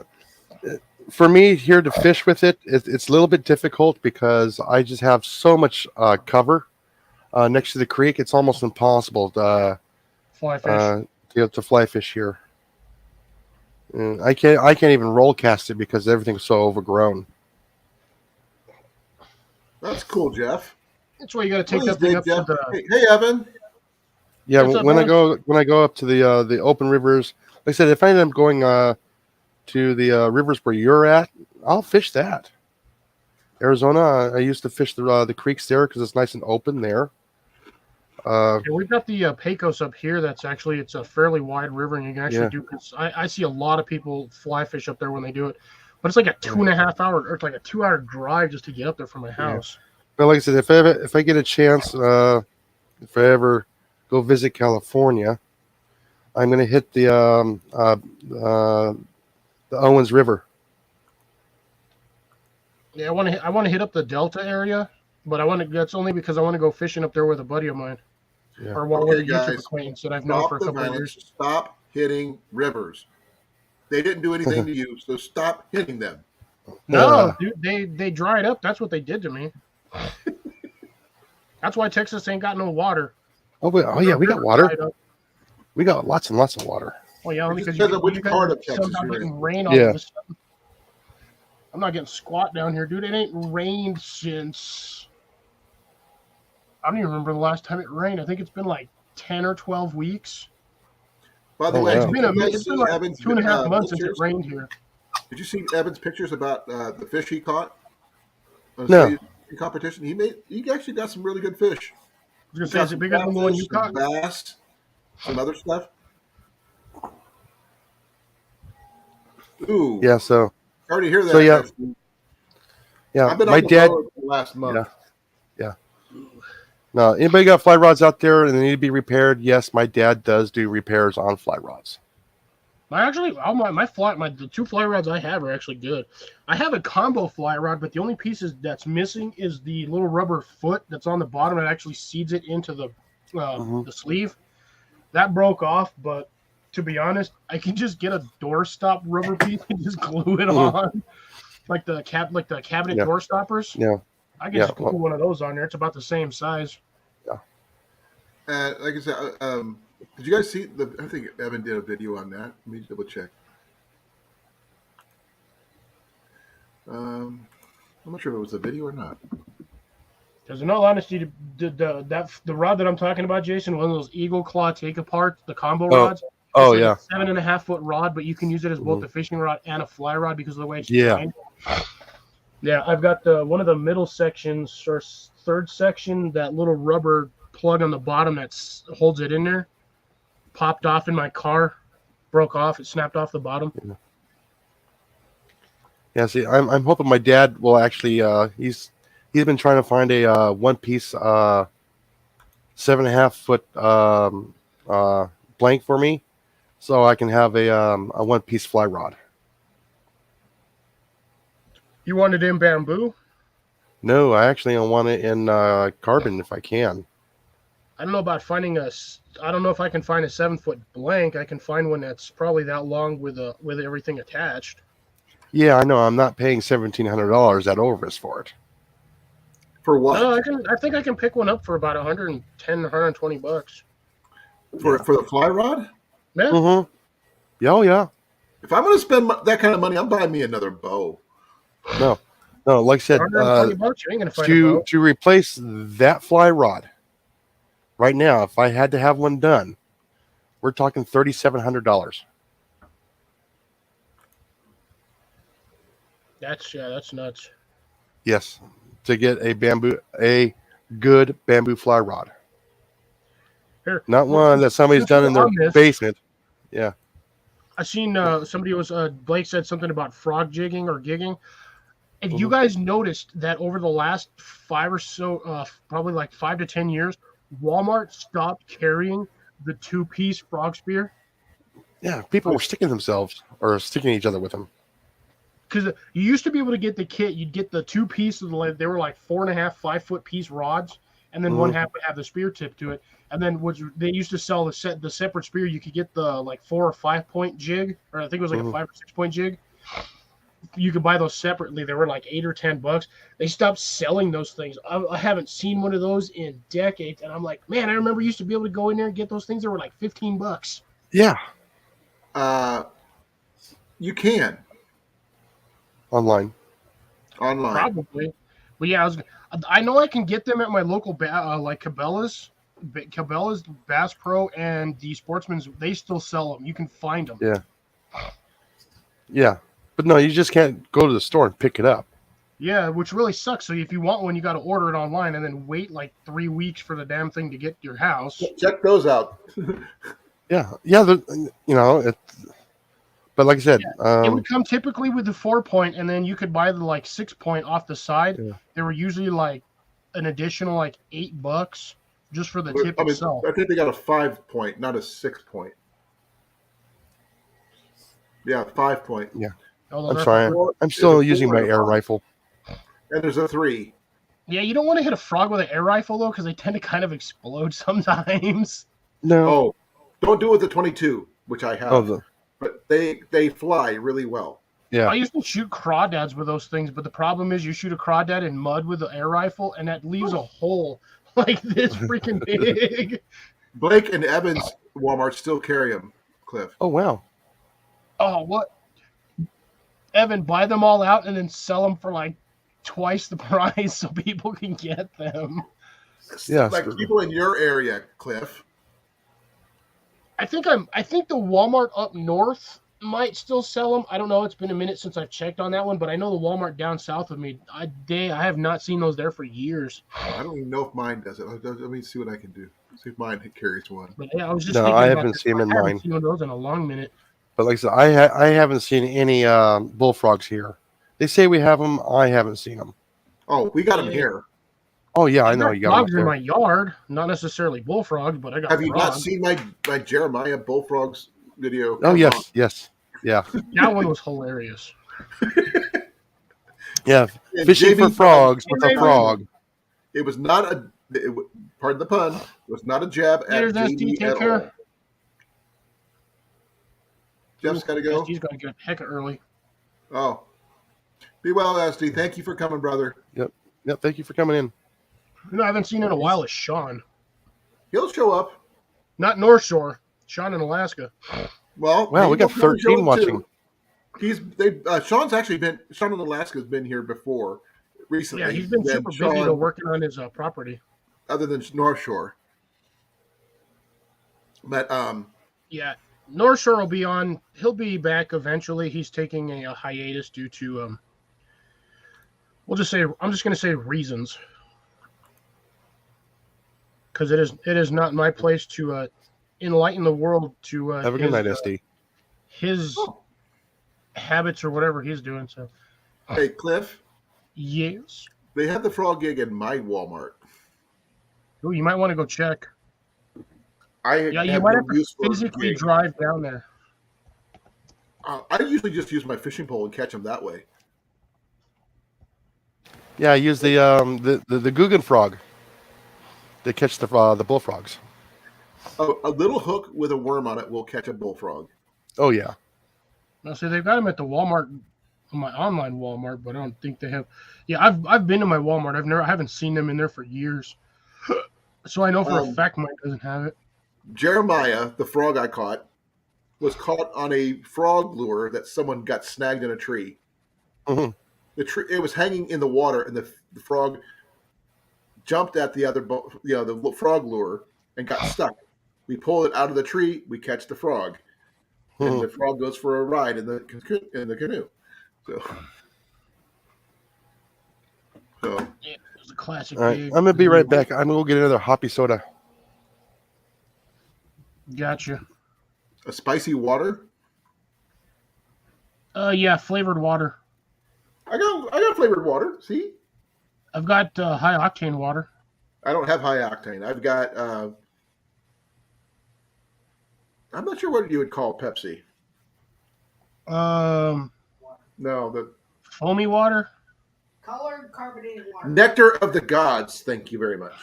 for me here to fish with it's a little bit difficult because I just have so much cover next to the creek. It's almost impossible Fly fish. to fly fish here. And I can't even roll cast it because everything's so overgrown. That's cool, Jeff. That's why you got to take Please, that thing dig, up Jeff. to the. Hey, Evan. Yeah, What's up, when man? I go up to the open rivers, like I said, if I end up going to the rivers where you're at, I'll fish that. Arizona, I used to fish the creeks there because it's nice and open there. Yeah, we've got the Pecos up here. It's a fairly wide river, and you can actually Yeah. do. I see a lot of people fly fish up there when they do it, but it's like a 2.5 hour, or it's like a 2 hour drive just to get up there from my house. But like I said, if I get a chance, if I ever go visit California, I'm going to hit the Owens River. Yeah, I want to hit up the Delta area, but that's only because I want to go fishing up there with a buddy of mine, Yeah. or with Okay, a YouTube guys. acquaintance that I've known for Stop a the couple of violence. years. Stop hitting rivers. They didn't do anything to you, so stop hitting them. No, dude, they dried up. That's what they did to me. That's why Texas ain't got no water. Oh yeah, we got River water. dried up. We got lots and lots of water. Well, yeah, It only just because depends on which you guys part are of Texas somehow you're getting in. rain all Yeah. of a sudden. I'm not getting squat down here, dude. It ain't rained since I don't even remember the last time it rained. I think it's been like 10 or 12 weeks. By the Oh, way, wow. did you guys It's been see like Evan's 2.5 months since it pictures? rained here. Did you see Evan's pictures about the fish he caught? On his No. fishing competition. He actually got some really good fish. I was He gonna caught say, is it some bigger than the one you catfish, some caught? bass, some other stuff. Ooh, Yeah. So sorry to hear that. So, yeah. Actually. yeah, I've been my on the dad. road for the last month. Yeah. No, anybody got fly rods out there and they need to be repaired? Yes, my dad does do repairs on fly rods. The two fly rods I have are actually good. I have a combo fly rod, but the only piece that's missing is the little rubber foot that's on the bottom that actually seeds it into the sleeve. That broke off, but to be honest, I can just get a doorstop rubber piece and just glue it on, like the cabinet Yeah. door stoppers. Yeah. I can Yeah, just glue one of those on there. It's about the same size. Like I said, did you guys see I think Evan did a video on that. Let me double check. I'm not sure if it was a video or not. Because in all honesty, the rod that I'm talking about, Jason, one of those Eagle Claw take apart, the combo rods. Oh, It's yeah. like a 7.5 foot rod, but you can use it as both Mhm. a fishing rod and a fly rod because of the way it's Yeah. designed. Yeah, I've got one of the middle sections or third section, that little rubber plug on the bottom that holds it in there, popped off in my car, broke off, it snapped off the bottom. Yeah. See, I'm hoping my dad will actually. He's been trying to find a one piece 7.5 foot blank for me, so I can have a one piece fly rod. You wanted it in bamboo? No, I actually want it in carbon if I can. I don't know about I don't know if I can find a 7 foot blank. I can find one that's probably that long with everything attached. Yeah, I know. I'm not paying $1,700 at Orvis for it. For what? No, I think I can pick one up for about $110, $120. For the fly rod? Yeah. Mm-hmm. Yeah, oh yeah. If I'm going to spend that kind of money, I'm buying me another bow. No, like I said, $120, you ain't gonna find a bow. to replace that fly rod right now, if I had to have one done, we're talking $3,700. That's nuts. Yes, to get a good bamboo fly rod, Here, not one that somebody's since done we're in their on this, basement. Yeah. I seen somebody was Blake said something about frog jigging or gigging. If you Mhm. guys noticed that over the last 5 or so, probably like 5 to 10 years, Walmart stopped carrying the 2-piece frog spear Yeah, people were sticking themselves or sticking each other with them. because you used to be able to get the kit. You'd get the 2 pieces. They were like 4.5, 5 foot piece rods, and then one Mhm. half would have the spear tip to it. And then they used to sell the separate spear. You could get the like 4 or 5 point jig, or I think it was like a Mhm. 5 or 6 point jig. You could buy those separately. They were like $8 or $10. They stopped selling those things. I haven't seen one of those in decades, and I'm like, man, I remember you used to be able to go in there and get those things that were like $15. Yeah, You can online. online. Probably, but yeah, I know I can get them at my local like Cabela's, Bass Pro, and the Sportsman's. They still sell them. You can find them. Yeah, but no, you just can't go to the store and pick it up. Yeah, which really sucks. So if you want one, you got to order it online and then wait like 3 weeks for the damn thing to get to your house. Check those out. Yeah. But like I said, It would come typically with the 4 point, and then you could buy the like 6 point off the side. Yeah. They were usually like an additional like $8 just for the tip itself. I think they got a 5 point, not a 6 point. Yeah, 5 point. Yeah. Although I'm they're trying. for- I'm still There's a using my 4 air rifle. And there's a 3. Yeah, you don't want to hit a frog with an air rifle though, because they tend to kind of explode sometimes. No. Oh, don't do it with the 22, which I have. Oh, but they fly really well. yeah. I used to shoot crawdads with those things, but the problem is you shoot a crawdad in mud with an air rifle, and that leaves a hole like this freaking big. Blake and Evans Walmart still carry them, Cliff. Oh wow. Oh, what? Evan, buy them all out and then sell them for like twice the price so people can get them. Yeah. Like people in your area, Cliff. I think the Walmart up north might still sell them. I don't know. It's been a minute since I've checked on that one, but I know the Walmart down south of me. I have not seen those there for years. I don't even know if mine does it. Let me see what I can do. See if mine carries one. But yeah, I was just No, thinking I about haven't this. seen them in I haven't mine. seen one of those in a long minute. But like I said, I haven't seen any bullfrogs here. They say we have them. I haven't seen them. Oh, we got them Yeah. here. Oh yeah, I know got you got frogs them. in my yard, not necessarily bullfrogs, but I got Have you not frogs. seen my Jeremiah bullfrogs video? Oh Come on. yes, yeah, That one was hilarious. yeah. And Fishing for JB frogs with a JB. frog. It was not pardon the pun. It was not a jab at There's SD, JB take at care. all. Jeff's got to go. He's got to get hecka early. Oh, be well, SD. Thank you for coming, brother. Yep. Thank you for coming in. You know, I haven't seen in a while is Sean. He'll show up. Not North Shore. Sean in Alaska. Well, Wow, we got he'll come show 13 up, watching. too. Sean's actually been. Sean in Alaska's been here before. Recently, Yeah, he's been than super busy Sean, though, working on his property. other than North Shore. But Yeah, North Shore will be on. He'll be back eventually. He's taking a hiatus due to we'll just say I'm just going to say reasons, because it is not my place to enlighten the world to Have a good night, SD. his habits or whatever he's doing. So hey, Cliff, yes, they have the frog gig in my Walmart. ooh, you might want to go check. Yeah, you have might no have to use for physically gig. drive down there. I usually just use my fishing pole and catch them that way. Yeah, I use the Guggen frog to catch the bullfrogs. A little hook with a worm on it will catch a bullfrog. Oh yeah. Now, see, they've got them at the Walmart, my online Walmart, but I don't think they have. Yeah, I've been to my Walmart. I haven't seen them in there for years, so I know for a fact mine doesn't have it. Jeremiah, the frog I caught, was caught on a frog lure that someone got snagged in a tree. Mhm. The tree, it was hanging in the water, and the frog jumped at the other, the frog lure and got stuck. We pull it out of the tree. We catch the frog, and the frog goes for a ride in the canoe. So Yeah, it was a classic All right, gig. I'm gonna be right back. I'm gonna go get another hoppy soda. Gotcha. a spicy water. Yeah, flavored water. I got flavored water. See, I've got high octane water. I don't have high octane. I've got. I'm not sure what you would call Pepsi. Um, No, the Foamy water. Colored carbonated water. nectar of the gods. Thank you very much.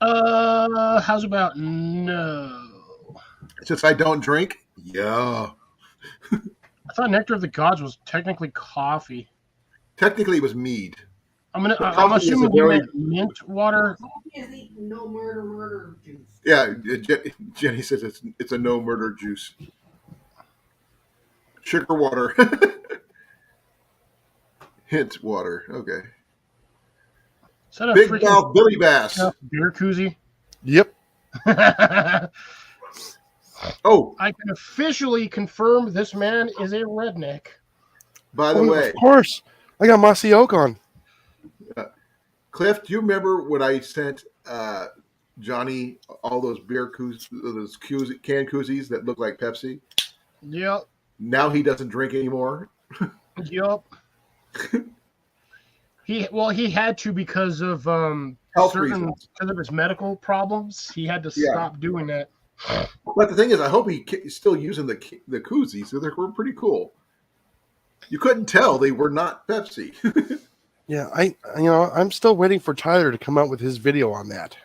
How's about no? Since I don't drink, yeah. I thought Nectar of the Gods was technically coffee. Technically, it was mead. I'm coffee is assuming a you very- meant mint water. Coffee is the no murder juice. Yeah, Jenny says it's a no murder juice. Sugar water. Hint water. Okay. Is that a Big freaking mouth Billy Bass. beer koozie? Yep. I Oh, can officially confirm this man is a redneck. by the way, Of course, I got mossy oak on. Cliff, do you remember when I sent Johnny all those beer canned koozies that look like Pepsi? Yep. Now he doesn't drink anymore. Yep. He had to because of Health reasons. because of his medical problems. He had to Yeah. stop doing that. But the thing is, I hope he's still using the koozies. So they were pretty cool. You couldn't tell they were not Pepsi. Yeah, I'm still waiting for Tyler to come out with his video on that.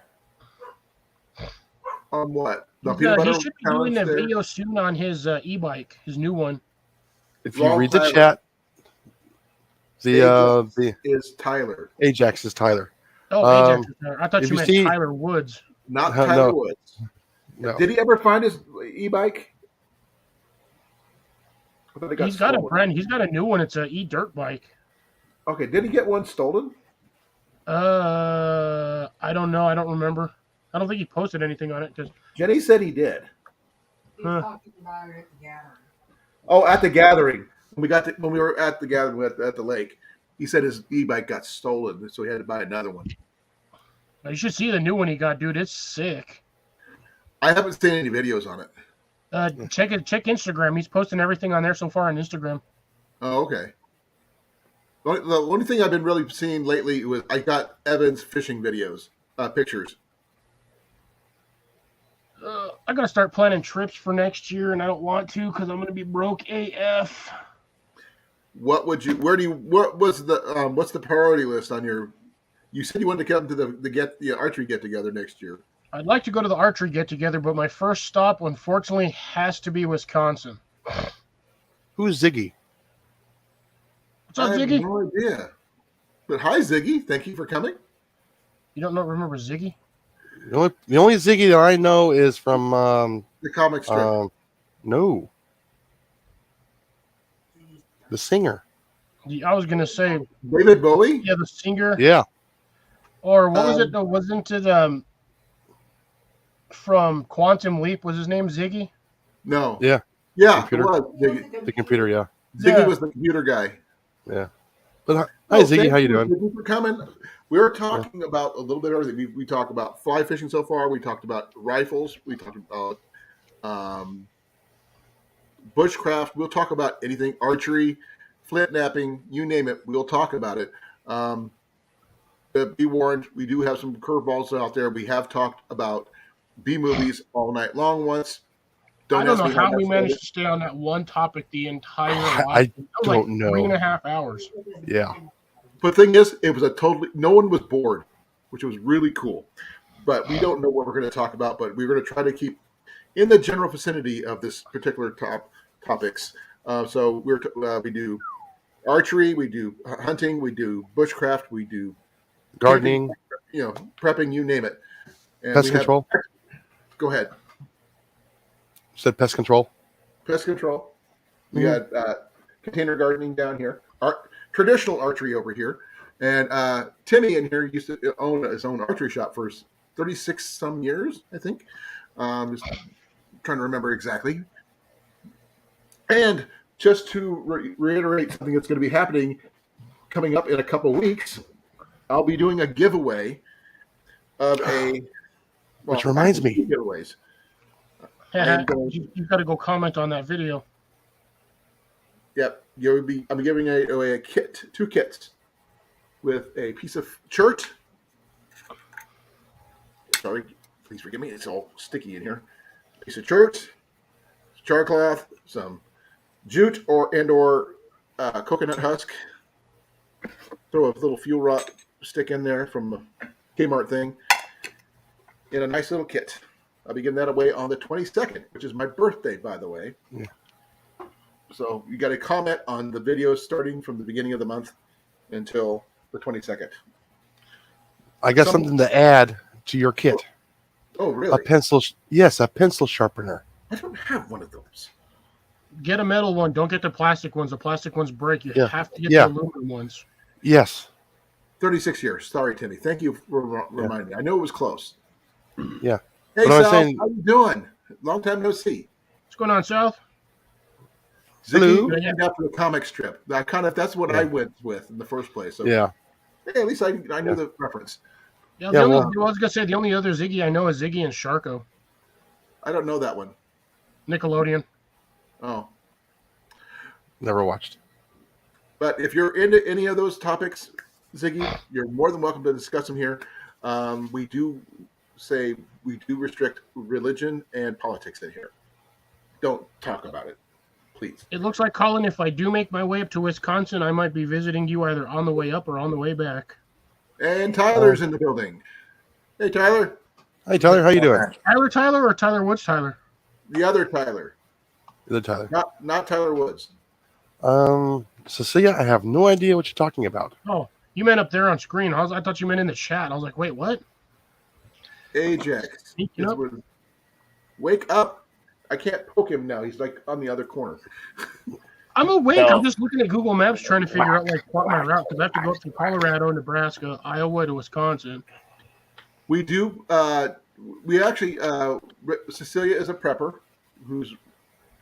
On what? The peanut butter He should be doing a challenge there? video soon on his e-bike, his new one. If you Wrong read the Tyler. chat, the Is Tyler, Ajax is Tyler. Oh, Um, Ajax is there. I thought if you you meant see- Tyler Woods. not No. Tyler Woods. No, Did he ever find his e-bike? I thought he He's got a stolen. brand. He's got a new one. It's a e-dirt bike. Okay, did he get one stolen? I don't know. I don't remember. I don't think he posted anything on it. Just Jenny said he did. He's Huh. talking about it at the gathering. Oh, at the gathering. When we were at the gathering at the lake, he said his e-bike got stolen, so he had to buy another one. you should see the new one he got, dude. It's sick. I haven't seen any videos on it. Check Instagram. He's posting everything on there so far on Instagram. Oh, okay. The only thing I've been really seeing lately was I got Evan's fishing videos, pictures. I gotta start planning trips for next year, and I don't want to because I'm gonna be broke AF. What was the what's the priority list on your? You said you wanted to come to the archery get together next year. I'd like to go to the archery get together, but my first stop, unfortunately, has to be Wisconsin. who's Ziggy? What's up, I have Ziggy? no idea. But hi, Ziggy. Thank you for coming. You don't remember Ziggy? The only Ziggy that I know is from The comic strip. no, the singer. I was gonna say, David Bowie. yeah, the singer. Yeah, Or what was it? No, wasn't it from Quantum Leap? Was his name Ziggy? No. Yeah. Yeah. It Computer. was Ziggy. the computer. Yeah, Ziggy Yeah. was the computer guy. yeah. But hi, Oh, Ziggy. thank How you doing? Thank you for coming. We were talking about a little bit of everything. We talked about fly fishing so far. We talked about rifles. We talked about bushcraft. We'll talk about anything, archery, flint napping, you name it. We'll talk about it. But be warned, we do have some curveballs out there. We have talked about B movies all night long once. I don't ask know me how we that's managed to stay on that one topic the entire I life. That was don't know. 3.5 hours. Yeah. But the thing is, it was no one was bored, which was really cool. But we don't know what we're going to talk about, but we're going to try to keep in the general vicinity of this particular topics. So we do archery, we do hunting, we do bushcraft, we do Gardening, prepping, you name it. And pest we have- control. Go ahead. Said pest control. Pest control. We Mhm. got container gardening down here. Traditional archery over here. And Timmy in here used to own his own archery shop for 36 some years, I think. Just trying to remember exactly. And just to reiterate something that's going to be happening coming up in a couple weeks, I'll be doing a giveaway of a. Well, Which reminds actually, me. 2 giveaways. I am going. You've got to go comment on that video. Yep, I'm giving away a kit, 2 kits, with a piece of shirt. Sorry, please forgive me. It's all sticky in here. Piece of shirt, char cloth, some jute or coconut husk. Throw a little fuel rod stick in there from the Kmart thing. In a nice little kit. I'll be giving that away on the 22nd, which is my birthday, by the way. Yeah. So you got to comment on the videos starting from the beginning of the month until the 22nd. I got something to add to your kit. Oh, really? A pencil. Yes, a pencil sharpener. I don't have one of those. Get a metal one. Don't get the plastic ones. The plastic ones break. You have to get Yeah. the aluminum ones. Yes. 36 years. Sorry, Timmy. Thank you for reminding me. I know it was close. Yeah. Hey, But I was Sal, saying- how you doing? Long time no see. What's going on, South? Ziggy Hello. named after the comic strip. That's what Yeah. I went with in the first place. So, Yeah. hey, at least I knew the reference. Yeah, Yeah, I well- was gonna say the only other Ziggy I know is Ziggy and Sharko. I don't know that one. Nickelodeon. Oh. Never watched. But if you're into any of those topics, Ziggy, you're more than welcome to discuss them here. We do restrict religion and politics in here. Don't talk about it, please. It looks like, Colin, if I do make my way up to Wisconsin, I might be visiting you either on the way up or on the way back. And Tyler's in the building. Hey, Tyler. Hey, Tyler, how you doing? Tyler or Tyler Woods Tyler? The other Tyler. The Tyler. Not Tyler Woods. Cecilia, I have no idea what you're talking about. Oh, you meant up there on screen. I thought you meant in the chat. I was like, wait, what? Ajax. Speaking up. Wake up. I can't poke him now. He's like on the other corner. I'm awake. No. I'm just looking at Google Maps trying to figure out what my route, because I have to go up from Colorado, Nebraska, Iowa to Wisconsin. We do. We actually. Cecilia is a prepper, who's,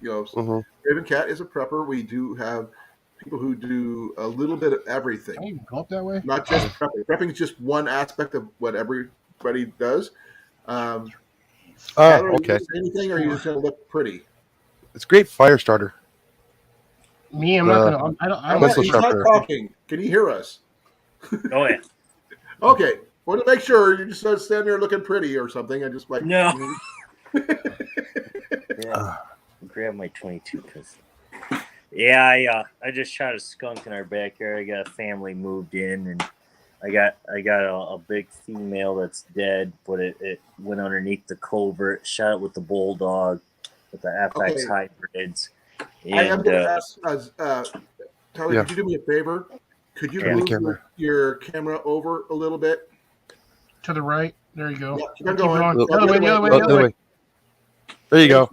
Mhm. Raven Cat is a prepper. We do have people who do a little bit of everything. Can I even go up that way? Not just prepping. Prepping is just one aspect of what everybody does. Tyler, are you Okay. gonna say anything, or are you just going to look pretty? It's a great fire starter. Me, I'm not gonna. I don't. I'm Pencil he's not sharpener. talking. Can you hear us? Oh yeah. Okay. Want to make sure you just stand there looking pretty or something, and just like No. Yeah. Grab my 22 because. Yeah, I just shot a skunk in our backyard. I got a family moved in, and I got a big female that's dead, but it went underneath the covert. Shot it with the bulldog, with the FX Okay. hybrids. I am And going to ask, Tyler, Yeah. could you do me a favor? Could you Yeah. move Camera. your camera over a little bit? To the right. There you go. Yeah, keep Keep on going. going. Look, The other way. The other way. The Oh, other way. there you go.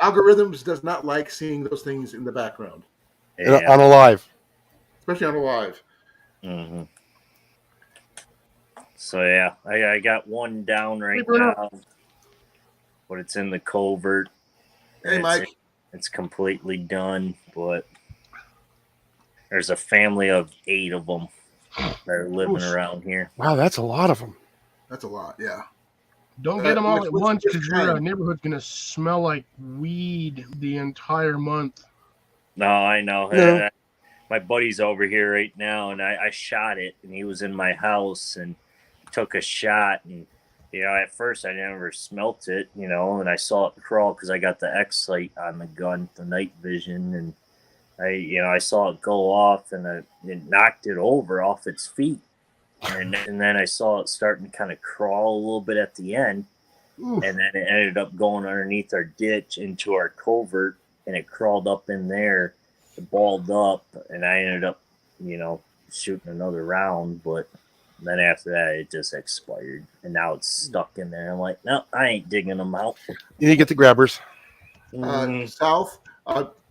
Algorithms does not like seeing those things in the background, yeah. On a live. especially on a live. hmm So yeah, I got one down right Hey, Bruno. now, but it's in the covert. Hey, It's- Mike. It's completely done, but there's a family of 8 of them that are living Oof. around here. Wow, that's a lot of them. That's a lot. Yeah. Don't get them all which- at which- once, which because your kind? neighborhood's gonna smell like weed the entire month. No, I know. No. My buddy's over here right now, and I shot it, and he was in my house and took a shot. And, at first I never smelt it, and I saw it crawl because I got the X sight on the gun, the night vision. And I saw it go off, and it knocked it over off its feet. And then I saw it starting to kind of crawl a little bit at the end. Oof. And then it ended up going underneath our ditch into our covert, and it crawled up in there, it balled up, and I ended up, shooting another round. But Then after that, it just expired, and now it's stuck in there. I'm like, no, I ain't digging them out. You need to get the grabbers. South.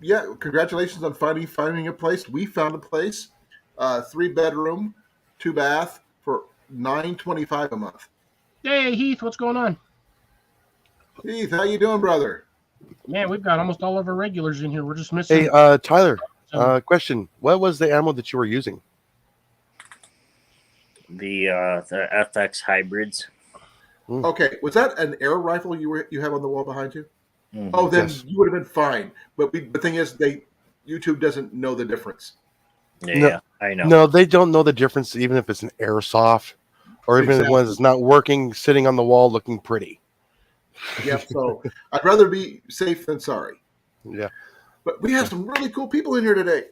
Yeah, congratulations on finding a place. We found a place, 3-bedroom, 2-bath for $925 a month. Hey, Heath, what's going on? Heath, how you doing, brother? Man, we've got almost all of our regulars in here. We're just missing. Hey, Tyler. some- Question: what was the ammo that you were using? The FX hybrids. Okay, was that an air rifle you have on the wall behind you? Mhm. Oh, then Yes. you would have been fine. But the thing is, YouTube doesn't know the difference. Yeah, I know. No, they don't know the difference, even if it's an airsoft, or even Exactly. the one that's not working, sitting on the wall looking pretty. Yep. So I'd rather be safe than sorry. Yeah, But we have some really cool people in here today.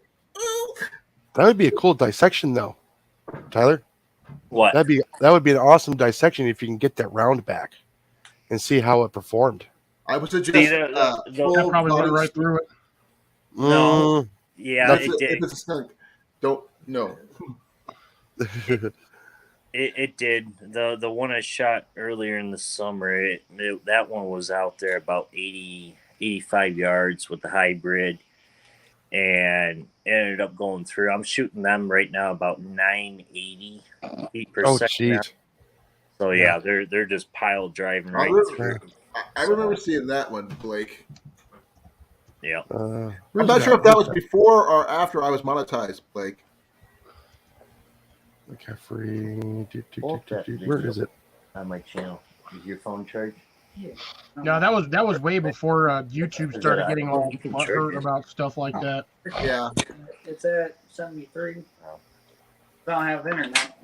that would be a cool dissection, though, Tyler. What? That would be an awesome dissection if you can get that round back and see how it performed. I would suggest See, the- full That probably went body right through it. No. Mm. Yeah, If it did. it's a skunk, don't no. It did. The one I shot earlier in the summer, that one was out there about 80, 85 yards with the hybrid, and it ended up going through. I'm shooting them right now about 980 feet per Oh, second. now. jeez. So yeah, they're just pile driving I right remember- through. I remember seeing that one, Blake. Yeah. I'm not sure if that was before or after I was monetized, Blake. Okay, free. Hold that Where is it? On my channel. Is your phone charged? No, that was way before YouTube Is started that getting a- all you can hurt charge it. about stuff like that. Yeah, It's at 73. Oh. Don't have internet.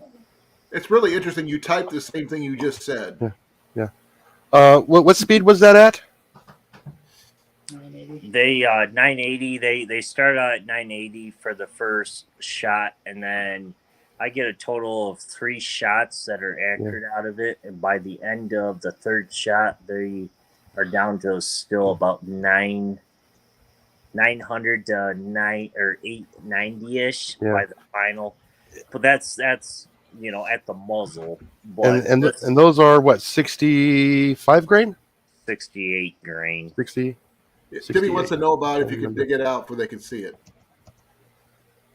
it's really interesting. You typed the same thing you just said. What speed was that at? 980. They 980. They start out at 980 for the first shot, and then I get a total of 3 shots that are accurate out of it. And by the end of the third shot, they are down to still about 900 to 890 ish Yeah. by the final. But that's at the muzzle. But And those are what, 65 grain? 68 grain. 60? Timmy wants to know about if you can Remember. dig it out where they can see it.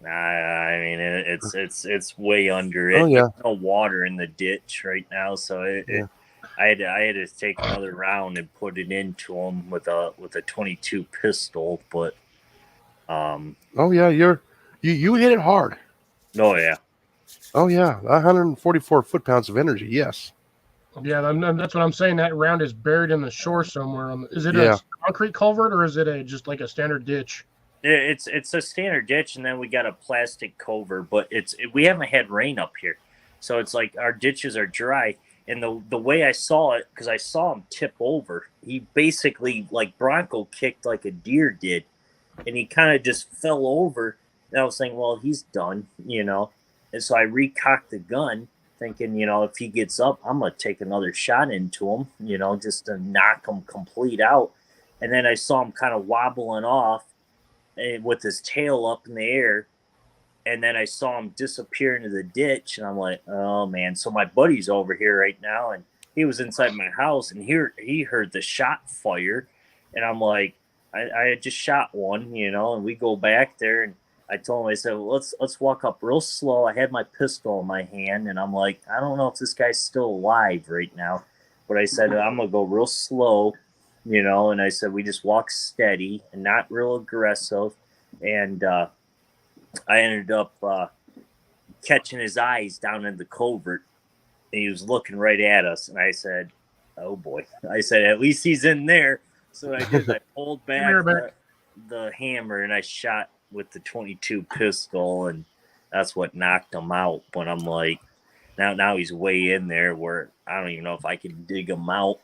I mean, it's way under it. Oh, yeah. There's no water in the ditch right now, so I had to take another round and put it into them with a 22 pistol. But Oh yeah, you hit it hard. oh yeah, Oh yeah, 144 foot-pounds of energy. Yes. Yeah, that's what I'm saying. That round is buried in the shore somewhere. Is it Yeah. a concrete culvert or is it just like a standard ditch? it's a standard ditch, and then we got a plastic cover. But we haven't had rain up here, so it's like our ditches are dry. And the way I saw it, because I saw him tip over, he basically like Bronco kicked like a deer did, and he kind of just fell over. And I was saying, well, he's done, And so I recocked the gun, thinking, if he gets up, I'm gonna take another shot into him, just to knock him complete out. And then I saw him kind of wobbling off, with his tail up in the air. And then I saw him disappear into the ditch, and I'm like, oh man. So my buddy's over here right now, and he was inside my house, and he heard the shot fire, and I'm like, I had just shot one, and we go back there, and I told him, I said, well, let's walk up real slow. I had my pistol in my hand, and I'm like, I don't know if this guy's still alive right now, but I said, I'm gonna go real slow, and I said, we just walk steady and not real aggressive, and I ended up catching his eyes down in the covert, and he was looking right at us. And I said, "Oh boy!" I said, "At least he's in there." So I did. I pulled back the hammer, and I shot with the 22 pistol, and that's what knocked him out. But I'm like, now he's way in there where I don't even know if I can dig him out.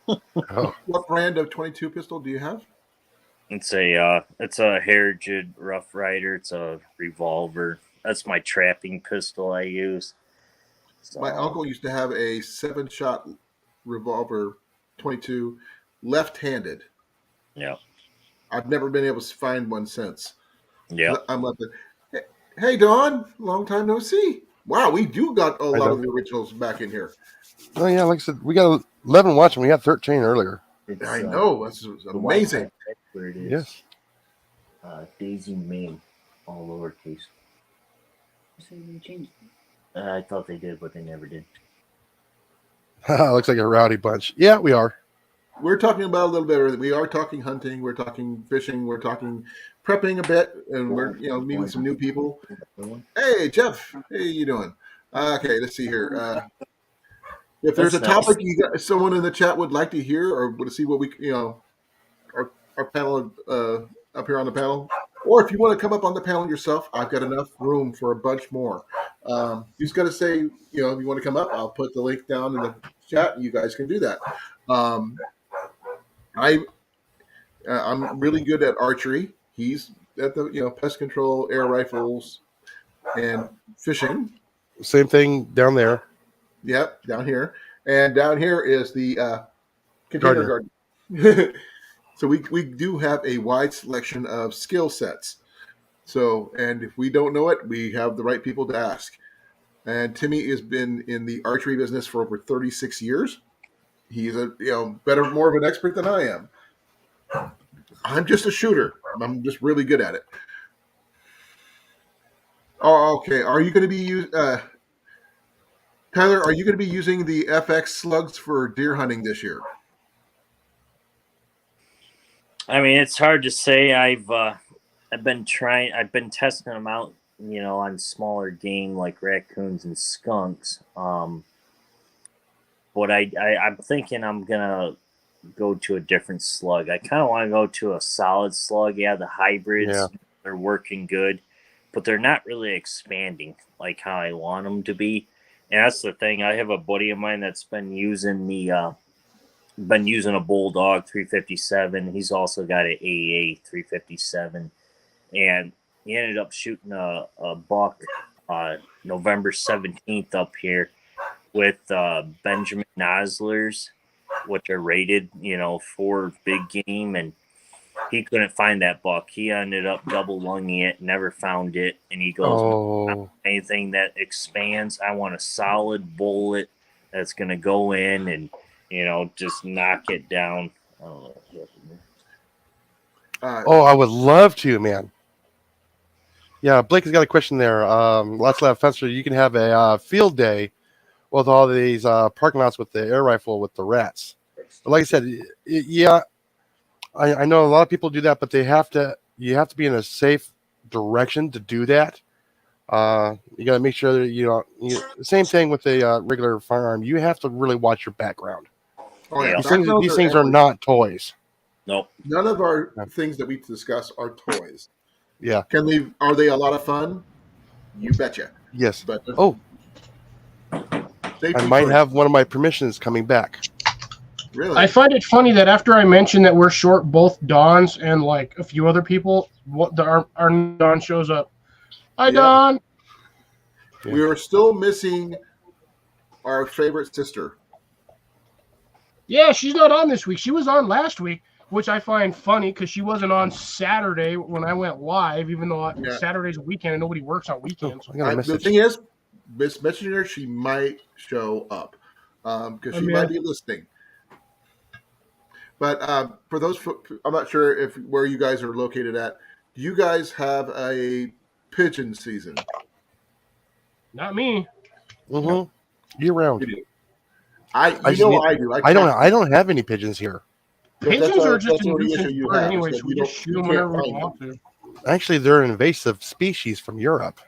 Oh. What brand of 22 pistol do you have? It's a Heritage Rough Rider. It's a revolver. That's my trapping pistol I use. So, My uncle used to have a 7-shot revolver, 22, left-handed. Yeah. I've never been able to find one since. Yeah. I'm left. Hey, Don, long time no see. Wow, we do got a lot know. of the originals back in here. Oh yeah, like I said, we got 11 watching. We had 13 earlier. It's, I know. That's the white amazing. type, that's where it is. Yes. Daisy May, all lowercase. So they changed it. I thought they did, but they never did. Looks like a rowdy bunch. Yeah, we are. We're talking about a little bit of everything. We are talking hunting. We're talking fishing. We're talking prepping a bit, and we're meeting some new people. Hey, Jeff. Hey, you doing? Okay, let's see here. If there's That's a topic someone in the chat would like to hear, or would see what we our panel up here on the panel, or if you want to come up on the panel yourself, I've got enough room for a bunch more. You just got to say, if you want to come up, I'll put the link down in the chat, and you guys can do that. I'm really good at archery. He's at the pest control, air rifles, and fishing. Same thing down there. Yep, down here, and down here is the container garden. So we do have a wide selection of skill sets. So, and if we don't know it, we have the right people to ask. And Timmy has been in the archery business for over 36 years. He's more of an expert than I am. I'm just a shooter. I'm just really good at it. Oh, okay. Are you going to be Tyler? Are you going to be using the FX slugs for deer hunting this year? I mean, it's hard to say. I've been testing them out, on smaller game like raccoons and skunks. But I'm thinking I'm gonna go to a different slug. I kind of want to go to a solid slug. Yeah, the hybrids, they're working good, but they're not really expanding like how I want them to be. And that's the thing. I have a buddy of mine that's been using a Bulldog 357. He's also got an AA 357, and he ended up shooting a buck November 17th up here with Benjamin Noslers, which are rated, for big game, and he couldn't find that buck. He ended up double lunging it, never found it, and he goes, anything that expands, I want a solid bullet that's going to go in and just knock it down. I would love to, man. Yeah, Blake has got a question there. Lots of Fencer, you can have a field day with all these parking lots with the air rifle with the rats. But like I said, I know a lot of people do that, but you have to be in a safe direction to do that. You got to make sure that same thing with a regular firearm. You have to really watch your background. Oh, yeah. These things are not toys. Nope. None of our things that we discuss are toys. Yeah. Are they a lot of fun? You betcha. Yes. But I might have one of my permissions coming back. Really? I find it funny that after I mentioned that we're short both Dons and like a few other people, our Don shows up. Hi, Don. Yeah. We are still missing our favorite sister. Yeah, she's not on this week. She was on last week, which I find funny because she wasn't on Saturday when I went live, even though Saturday's a weekend and nobody works on weekends. The thing is, Miss Messenger, she might show up because she might be listening. But for those, I'm not sure where you guys are located at. Do you guys have a pigeon season? Not me. Mm-hmm. Year round. I do. I don't have any pigeons here. Pigeons are just an nuisance bird anyway, so we just shoot them whenever we want to. Actually, they're an invasive species from Europe.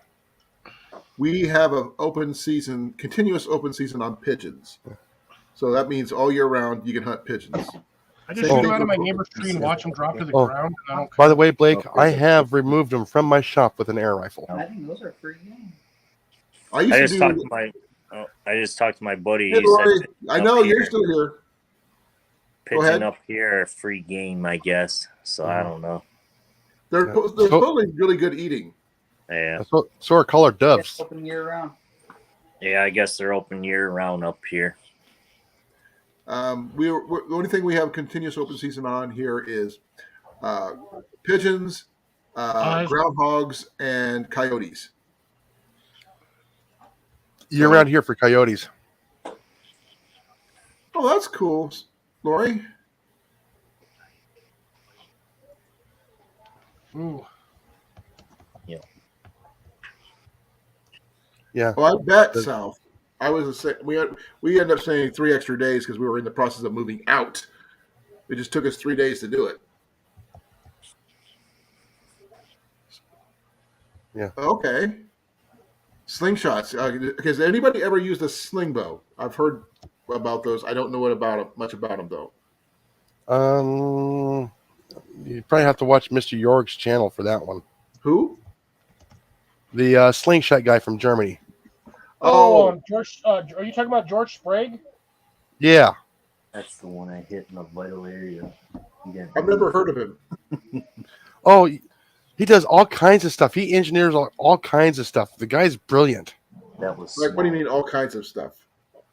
We have an continuous open season on pigeons. So that means all year round you can hunt pigeons. I just shoot them out of my neighbor's tree and watch them drop to the ground. And I don't by the way, Blake, I have removed them from my shop with an air rifle. I think those are free games. I just talked to my buddy. Hey, Lori, I know you're still here. Pigeon up here, a free game, I guess. So I don't know. They're totally really good eating. Yeah. So are colored doves. Open year round. Yeah, I guess they're open year round up here. The only thing we have continuous open season on here is pigeons, groundhogs, and coyotes. You're around here for coyotes. Oh, that's cool, Lori. Ooh. Yeah. Well, I bet south. We ended up staying 3 extra days because we were in the process of moving out. It just took us 3 days to do it. Yeah. Okay. Slingshots. Has anybody ever used a sling bow? I've heard about those. I don't know much about them though. You probably have to watch Mr. York's channel for that one. Who? The slingshot guy from Germany. Oh, George. Are you talking about George Sprague? Yeah. That's the one I hit in the vital area. I've never heard of him. Oh, he does all kinds of stuff. He engineers all kinds of stuff. The guy's brilliant. That was Like, what do you mean, all kinds of stuff?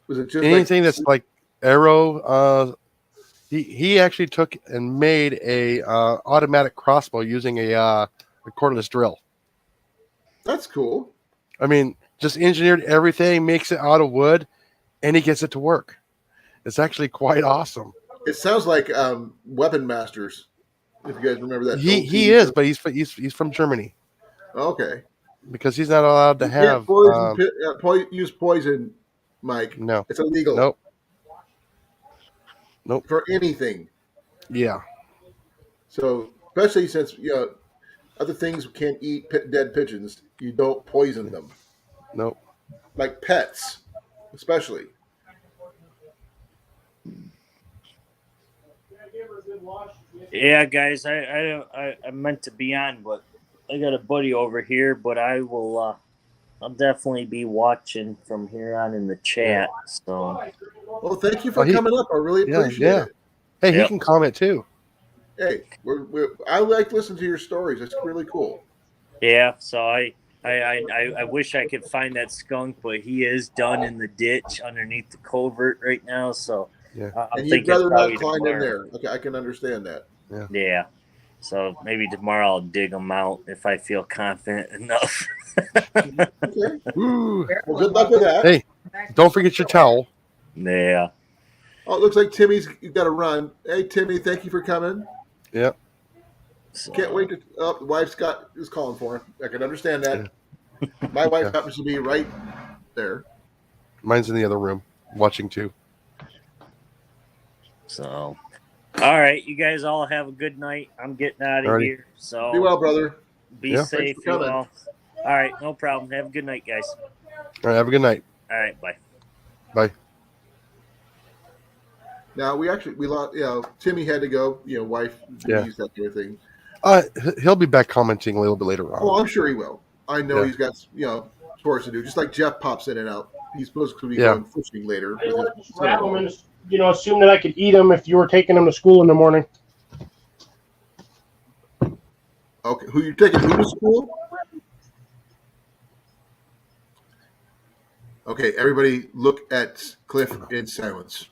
Was it just Anything that's like arrow? He actually took and made a automatic crossbow using a cordless drill. That's cool. I mean, just engineered everything, makes it out of wood, and he gets it to work. It's actually quite awesome. It sounds like Weapon Masters. If you guys remember that, He is, but he's from Germany okay. because he's not allowed to have Use poison, Mike. no. It's illegal. Nope. For anything. Yeah. So, especially since other things can't eat dead pigeons, you don't poison them. Nope. Like pets, especially. Yeah, guys, I meant to be on, but I got a buddy over here. But I will. I'll definitely be watching from here on in the chat. So, Well, thank you for coming up. I really appreciate it. Hey, he can comment too. Hey, I like listening to your stories. It's really cool. yeah. So I wish I could find that skunk, but he is done in the ditch underneath the culvert right now. So yeah, and you'd rather not climb in there. Okay, I can understand that. Yeah. So maybe tomorrow I'll dig them out if I feel confident enough. Okay. Ooh. Well, good luck with that. Hey, don't forget your towel. Yeah. Oh, it looks like Timmy's got to run. Hey, Timmy, thank you for coming. Yep. So, Can't wait to. Oh, the wife is calling for him. I can understand that. Yeah. My wife happens to be right there. Mine's in the other room, watching too. So, all right, you guys all have a good night. I'm getting out of here. So be well, brother. Be safe, you all. All right, no problem. Have a good night, guys. All right, have a good night. All right, bye. Bye. Now we lost. Timmy had to go. Wife, that sort of thing. He'll be back commenting a little bit later on. Oh, I'm sure he will. I know he's got chores to do. Just like Jeff pops in and out. He's supposed to be going fishing later. Assume that I could eat them if you were taking them to school in the morning. Okay, who you taking to school? Okay, everybody, look at Cliff in silence.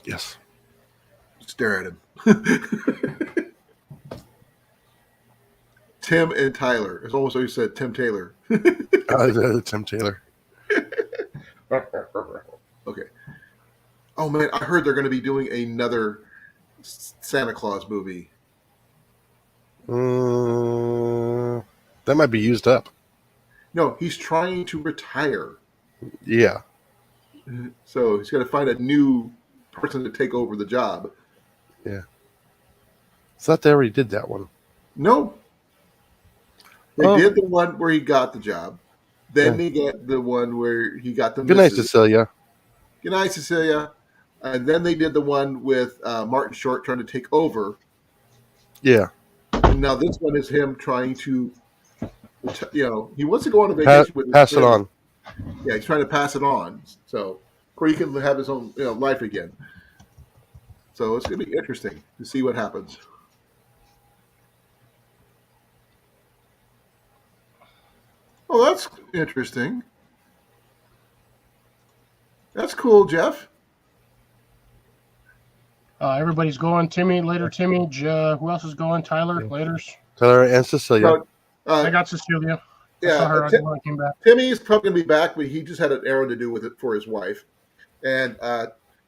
Yes. Stare at him. Tim and Tyler. It's almost like you said Tim Taylor. Tim Taylor. Okay. Oh, man, I heard they're going to be doing another Santa Claus movie. That might be used up. No, he's trying to retire. Yeah. So he's got to find a new person to take over the job. Yeah. I thought they already did that one. No. They did the one where he got the job. Then they got the one where he got the Good night, Cecilia. Good night, Cecilia. And then they did the one with Martin Short trying to take over. Yeah. And now this one is him trying to, he wants to go on a vacation with his pass it family. on. Yeah, he's trying to pass it on. So, where he can have his own life again. So it's going to be interesting to see what happens. Oh, that's interesting. That's cool, Jeff. Everybody's going. Timmy, later Timmy. Who else is going? Tyler, later. Tyler and Cecilia. I got Cecilia. I saw Yeah, her when I came back. Timmy's probably gonna be back, but he just had an errand to do with it for his wife. And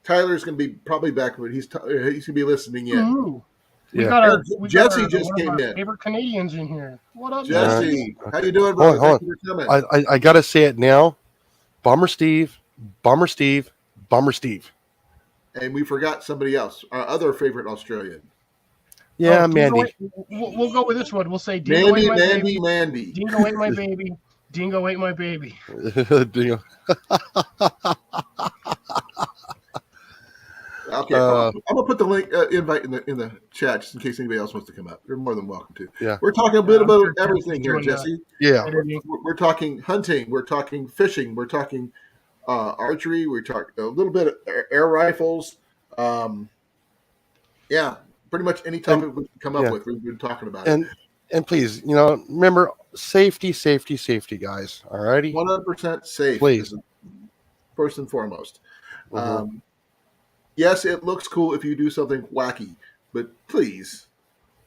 Tyler's gonna be probably back, but he's gonna be listening in. Ooh. We Yeah. got our Jesse just one of came our in. favorite Canadians in here. What up, Jesse? Jesse, Okay. how you doing, Hold brother? on, Thank you for coming. I gotta say it now. Bomber Steve, Bomber Steve, Bomber Steve. And we forgot somebody else, our other favorite Australian. Yeah, Dingo Mandy. we'll go with this one. We'll say Dingo ate my baby. Mandy. Dingo ate my baby. Dingo ate my baby. Dingo. Okay, I'm gonna put the link invite in the chat just in case anybody else wants to come up. You're more than welcome to. Yeah. We're talking a bit I'm sure about everything here, Jesse's Jesse. Yeah. We're talking hunting. We're talking fishing. We're talking archery. We're talking a little bit of air rifles. Yeah, pretty much any topic we can come up with. We've been talking about it. And please, remember safety, guys. All righty. 100% safe. Please. First and foremost. Mhm. Yes, it looks cool if you do something wacky, but please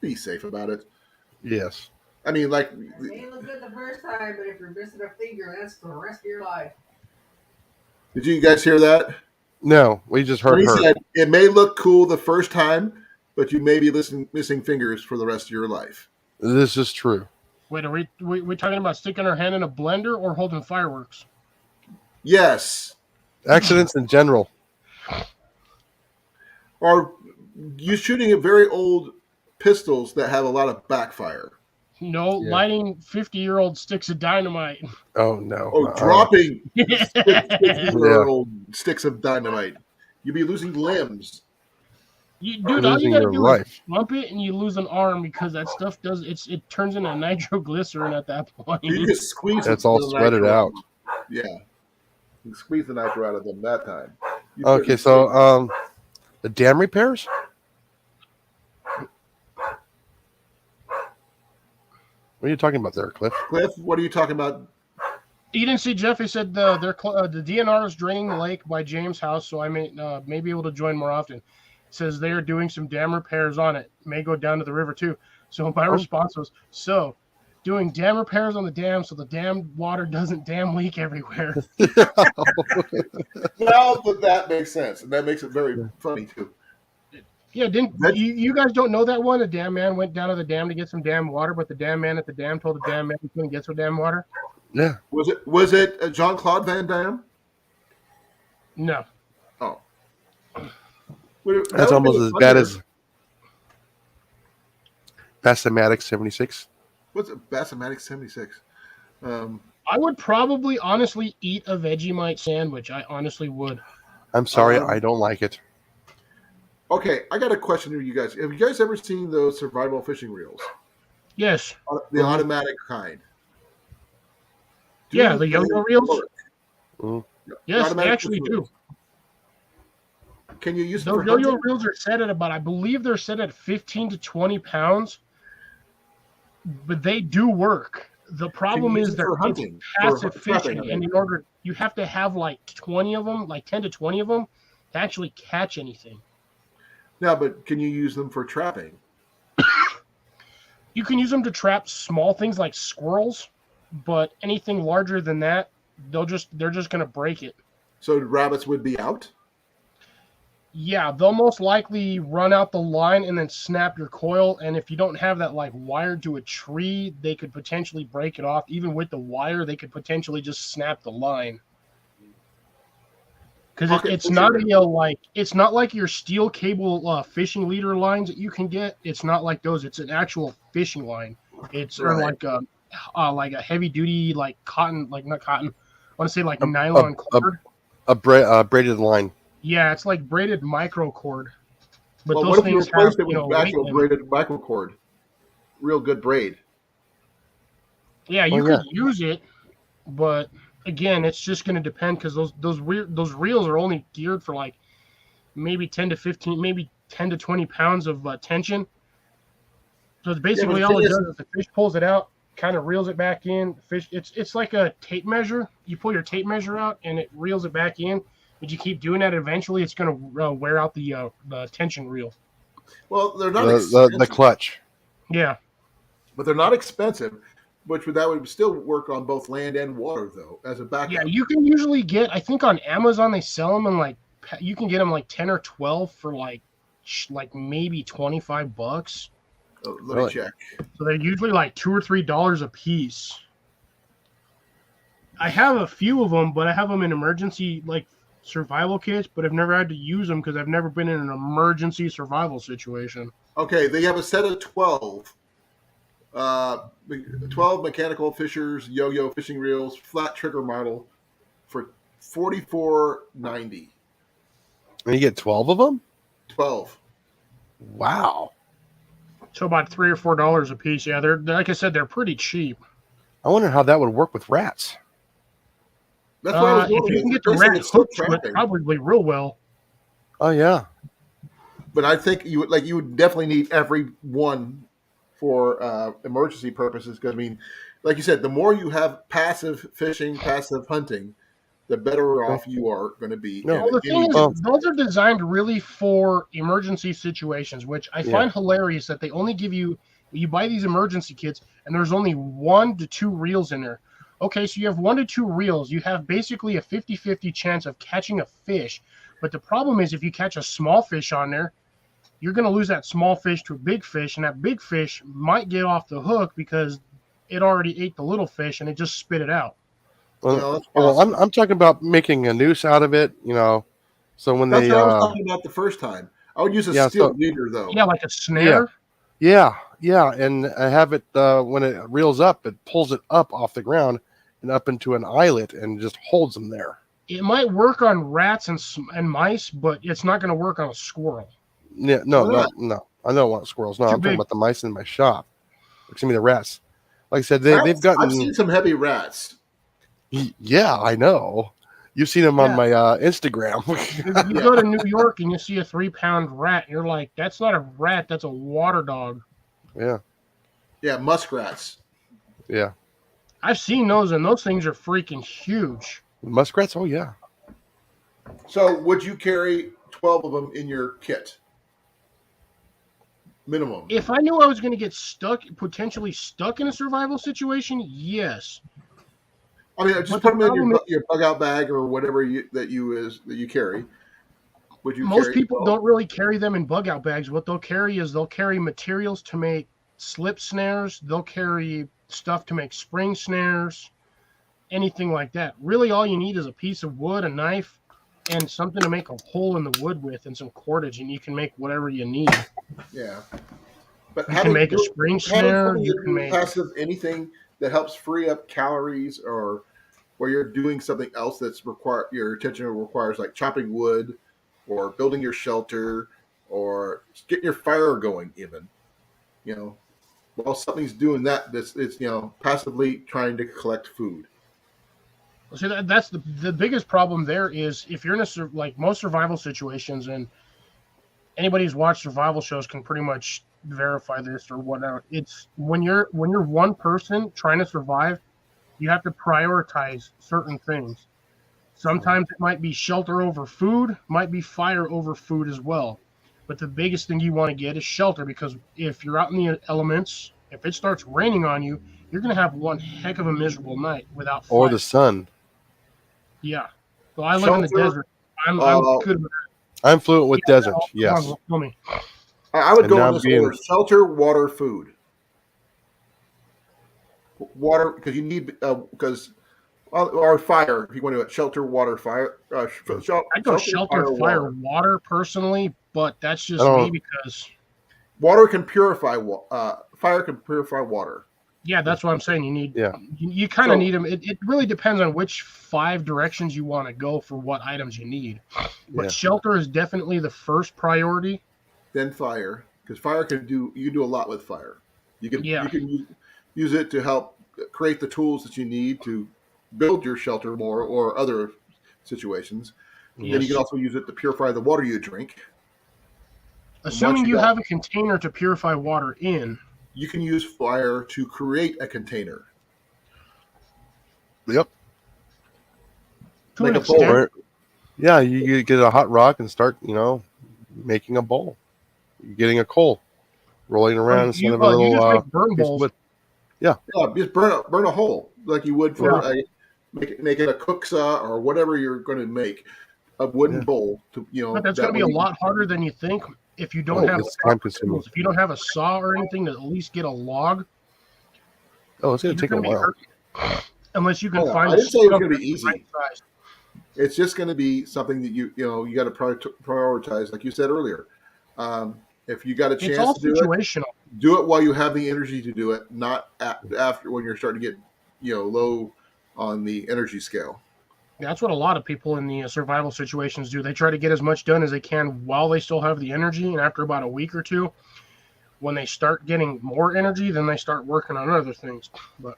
be safe about it. Yes. I mean, like, It may look good the first time, but if you're missing a finger, that's for the rest of your life. did you guys hear that? No, we just heard He her. said it may look cool the first time, but you may be missing fingers for the rest of your life. This is true. Wait, are we talking about sticking our hand in a blender or holding fireworks? Yes. Accidents in general. Or you shooting at very old pistols that have a lot of backfire. No, Yeah. lighting 50-year-old sticks of dynamite. Oh no. Oh, dropping 60-year-old sticks of dynamite. You'd be losing limbs. Dude, all Losing you gotta your do life. is bump it and you lose an arm because that stuff it turns into nitroglycerin at that point. You just squeeze That's the all sweated nitro out. Yeah. You squeeze the nitro out of them that time. Okay, so the dam repairs? What are you talking about there, Cliff? Cliff, what are you talking about? You didn't see Jeff? He said the DNR is draining the lake by James' house, so I may be able to join more often. Says they are doing some dam repairs on it. May go down to the river too. So my response was, doing dam repairs on the dam so the dam water doesn't dam leak everywhere. Well, but that makes sense, and that makes it very funny too. Yeah, you guys don't know that one? The dam man went down to the dam to get some dam water, but the dam man at the dam told the dam man he couldn't get some dam water? Yeah. Was it Jean-Claude Van Damme? No. Oh. That's almost as bad as Bassamatic 76. What's it? Bassamatic 76. I would probably honestly eat a Vegemite sandwich. I honestly would. I'm sorry, I don't like it. Okay, I got a question for you guys. Have you guys ever seen those survival fishing reels? Yes. The automatic kind. Yeah, the yo-yo reels? Mm. Yes, they actually do. Can you use them Those for yo-yo hunting? reels are set at about, I believe they're set at 15 to 20 pounds, but they do work. The problem use is it they're for hunting, passive for trapping, fishing, I mean. and in order, you have to have like 20 of them, like 10 to 20 of them, to actually catch anything. No, but can you use them for trapping? You can use them to trap small things like squirrels, but anything larger than that, they're just going to break it. So rabbits would be out? Yeah, they'll most likely run out the line and then snap your coil. And if you don't have that like wired to a tree, they could potentially break it off. Even with the wire, they could potentially just snap the line. Because it's not like your steel cable fishing leader lines that you can get. It's not like those. It's an actual fishing line. It's or like a heavy duty like cotton, like not cotton. I want to say like nylon cord. A braided line. Yeah, it's like braided micro cord. But Well, those what if you things replaced have, it with actual braided microcord? Real good braid. Yeah, you could use it, but again, it's just going to depend because those reels are only geared for like maybe 10 to 15, maybe 10 to 20 pounds of tension. So it's basically all it does is the fish pulls it out, kind of reels it back in. Fish, it's like a tape measure. You pull your tape measure out and it reels it back in. But you keep doing that, eventually it's going to wear out the tension reel. Well, they're not the clutch. Yeah, but they're not expensive. that would still work on both land and water though, as a backup. Yeah, you can usually get. I think on Amazon they sell them in like you can get them like 10 or 12 for like maybe $25. Let Really? me check. So they're usually like $2 or $3 a piece. I have a few of them, but I have them in emergency like survival kits, but I've never had to use them because I've never been in an emergency survival situation. Okay, they have a set of 12. 12 mechanical fishers, yo-yo fishing reels, flat trigger model for $44.90. And you get 12 of them? 12. Wow. So about $3 or $4 a piece. Yeah, they're like I said, they're pretty cheap. I wonder how that would work with rats. That's what I was If wondering. you can get the Basically, rat it's still hooked to it, trapping. probably real well. Oh, yeah. But I think you would definitely need every one for emergency purposes. Because I mean, like you said, the more you have passive fishing, passive hunting, the better off you are going to be. No. Well, the thing is, Well- those are designed really for emergency situations, which I find hilarious that they only give you buy these emergency kits and there's only 1 to 2 reels in there. Okay, so you have 1 to 2 reels. You have basically a 50-50 chance of catching a fish. But the problem is if you catch a small fish on there, you're going to lose that small fish to a big fish, and that big fish might get off the hook because it already ate the little fish and it just spit it out. Well, I'm talking about making a noose out of it, so when That's they what I was talking about the first time. I would use a steel leader though. Yeah, like a snare. Yeah, and I have it when it reels up, it pulls it up off the ground and up into an eyelet and just holds them there. It might work on rats and mice, but it's not going to work on a squirrel. Yeah, no. I don't want squirrels. No, Too I'm talking big. about the mice in my shop. Excuse me, the rats. Like I said, they've gotten. I've seen some heavy rats. Yeah, I know. You've seen them on my Instagram. If you go to New York and you see a 3-pound rat, you're like, that's not a rat, that's a water dog. Yeah. Yeah, muskrats. Yeah. I've seen those, and those things are freaking huge. Muskrats? Oh, yeah. So would you carry 12 of them in your kit? Minimum. If I knew I was going to get potentially stuck in a survival situation, yes. I mean, just put them in your bug out bag or whatever that you carry. Would you? Most people don't really carry them in bug out bags. What they'll carry materials to make slip snares. They'll carry stuff to make spring snares, anything like that. Really, all you need is a piece of wood, a knife, and something to make a hole in the wood with, and some cordage, and you can make whatever you need. Yeah, but you can make a spring snare. You can make passive anything that helps free up calories, or where you're doing something else that's your attention requires, like chopping wood, or building your shelter, or getting your fire going. Even, while something's doing that, it's passively trying to collect food. See, that's the biggest problem there is if you're in like most survival situations, and anybody who's watched survival shows can pretty much verify this or whatever. It's when you're one person trying to survive, you have to prioritize certain things. Sometimes it might be shelter over food, might be fire over food as well. But the biggest thing you want to get is shelter, because if you're out in the elements, if it starts raining on you, you're going to have one heck of a miserable night without fire. Or the sun. Yeah. So I live in the desert. I'm good with that. I'm fluent with desert. Yes. I would go in this order: shelter, water, food. Water, because you need or fire. If you want to shelter, water, fire. I go shelter, fire, water personally, but that's just me because water can purify. Fire can purify water. Yeah, that's what I'm saying. You need. Yeah. You kind of need them. It really depends on which 5 directions you want to go for what items you need. But shelter is definitely the first priority. Then fire, because fire you can do a lot with fire. You can use it to help create the tools that you need to build your shelter more or other situations. Yes. Then you can also use it to purify the water you drink. Assuming you have a container to purify water in. You can use fire to create a container. Yep. Like a bowl. Yeah, you get a hot rock and start, making a bowl. You're getting a coal, rolling around instead of a little burn bowls. Yeah, just burn a hole like you would for making a cook saw or whatever you're going to make, a wooden bowl. But that's going to be a lot harder than you think if you don't have it's time consuming. tools. If you don't have a saw or anything to at least get a log. Oh, it's going to take a while. Unless you can find. I didn't say it was going to be easy. Right size. It's just going to be something that you got to prioritize, like you said earlier. If you got a chance to do it while you have the energy to do it, not after when you're starting to get low on the energy scale. That's what a lot of people in the survival situations do. They try to get as much done as they can while they still have the energy, and after about a week or two, when they start getting more energy, then they start working on other things. But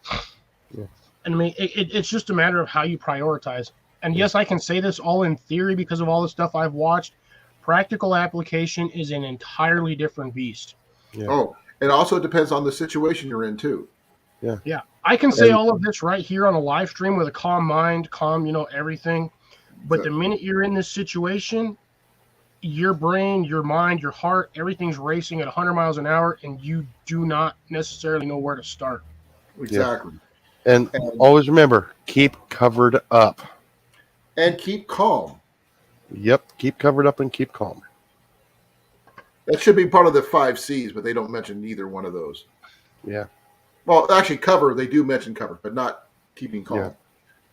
I mean, it's just a matter of how you prioritize. And yes, I can say this all in theory because of all the stuff I've watched. Practical application is an entirely different beast. Yeah. Oh, it also depends on the situation you're in too. Yeah. I can say all of this right here on a live stream with a calm mind, everything. But the minute you're in this situation, your brain, your mind, your heart, everything's racing at 100 miles an hour, and you do not necessarily know where to start. Exactly. And always remember, keep covered up. And keep calm. Yep, keep covered up and keep calm. That should be part of the 5 C's, but they don't mention either one of those. Yeah. Well, actually, they do mention cover, but not keeping calm.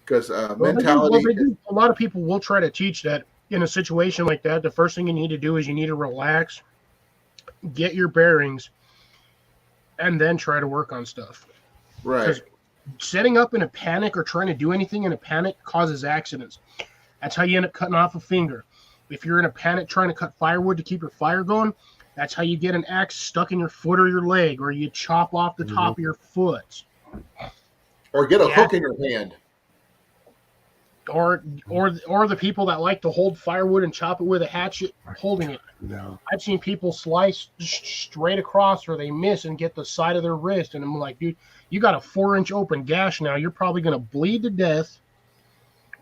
Because mentality. A lot of people will try to teach that in a situation like that. The first thing you need to do is you need to relax, get your bearings, and then try to work on stuff. Right. Because setting up in a panic or trying to do anything in a panic causes accidents. That's how you end up cutting off a finger. If you're in a panic trying to cut firewood to keep your fire going, that's how you get an axe stuck in your foot or your leg, or you chop off the top of your foot. Or get a hook in your hand. Or the people that like to hold firewood and chop it with a hatchet, holding it. No. I've seen people slice straight across where they miss and get the side of their wrist, and I'm like, dude, you got a 4-inch open gash now. You're probably going to bleed to death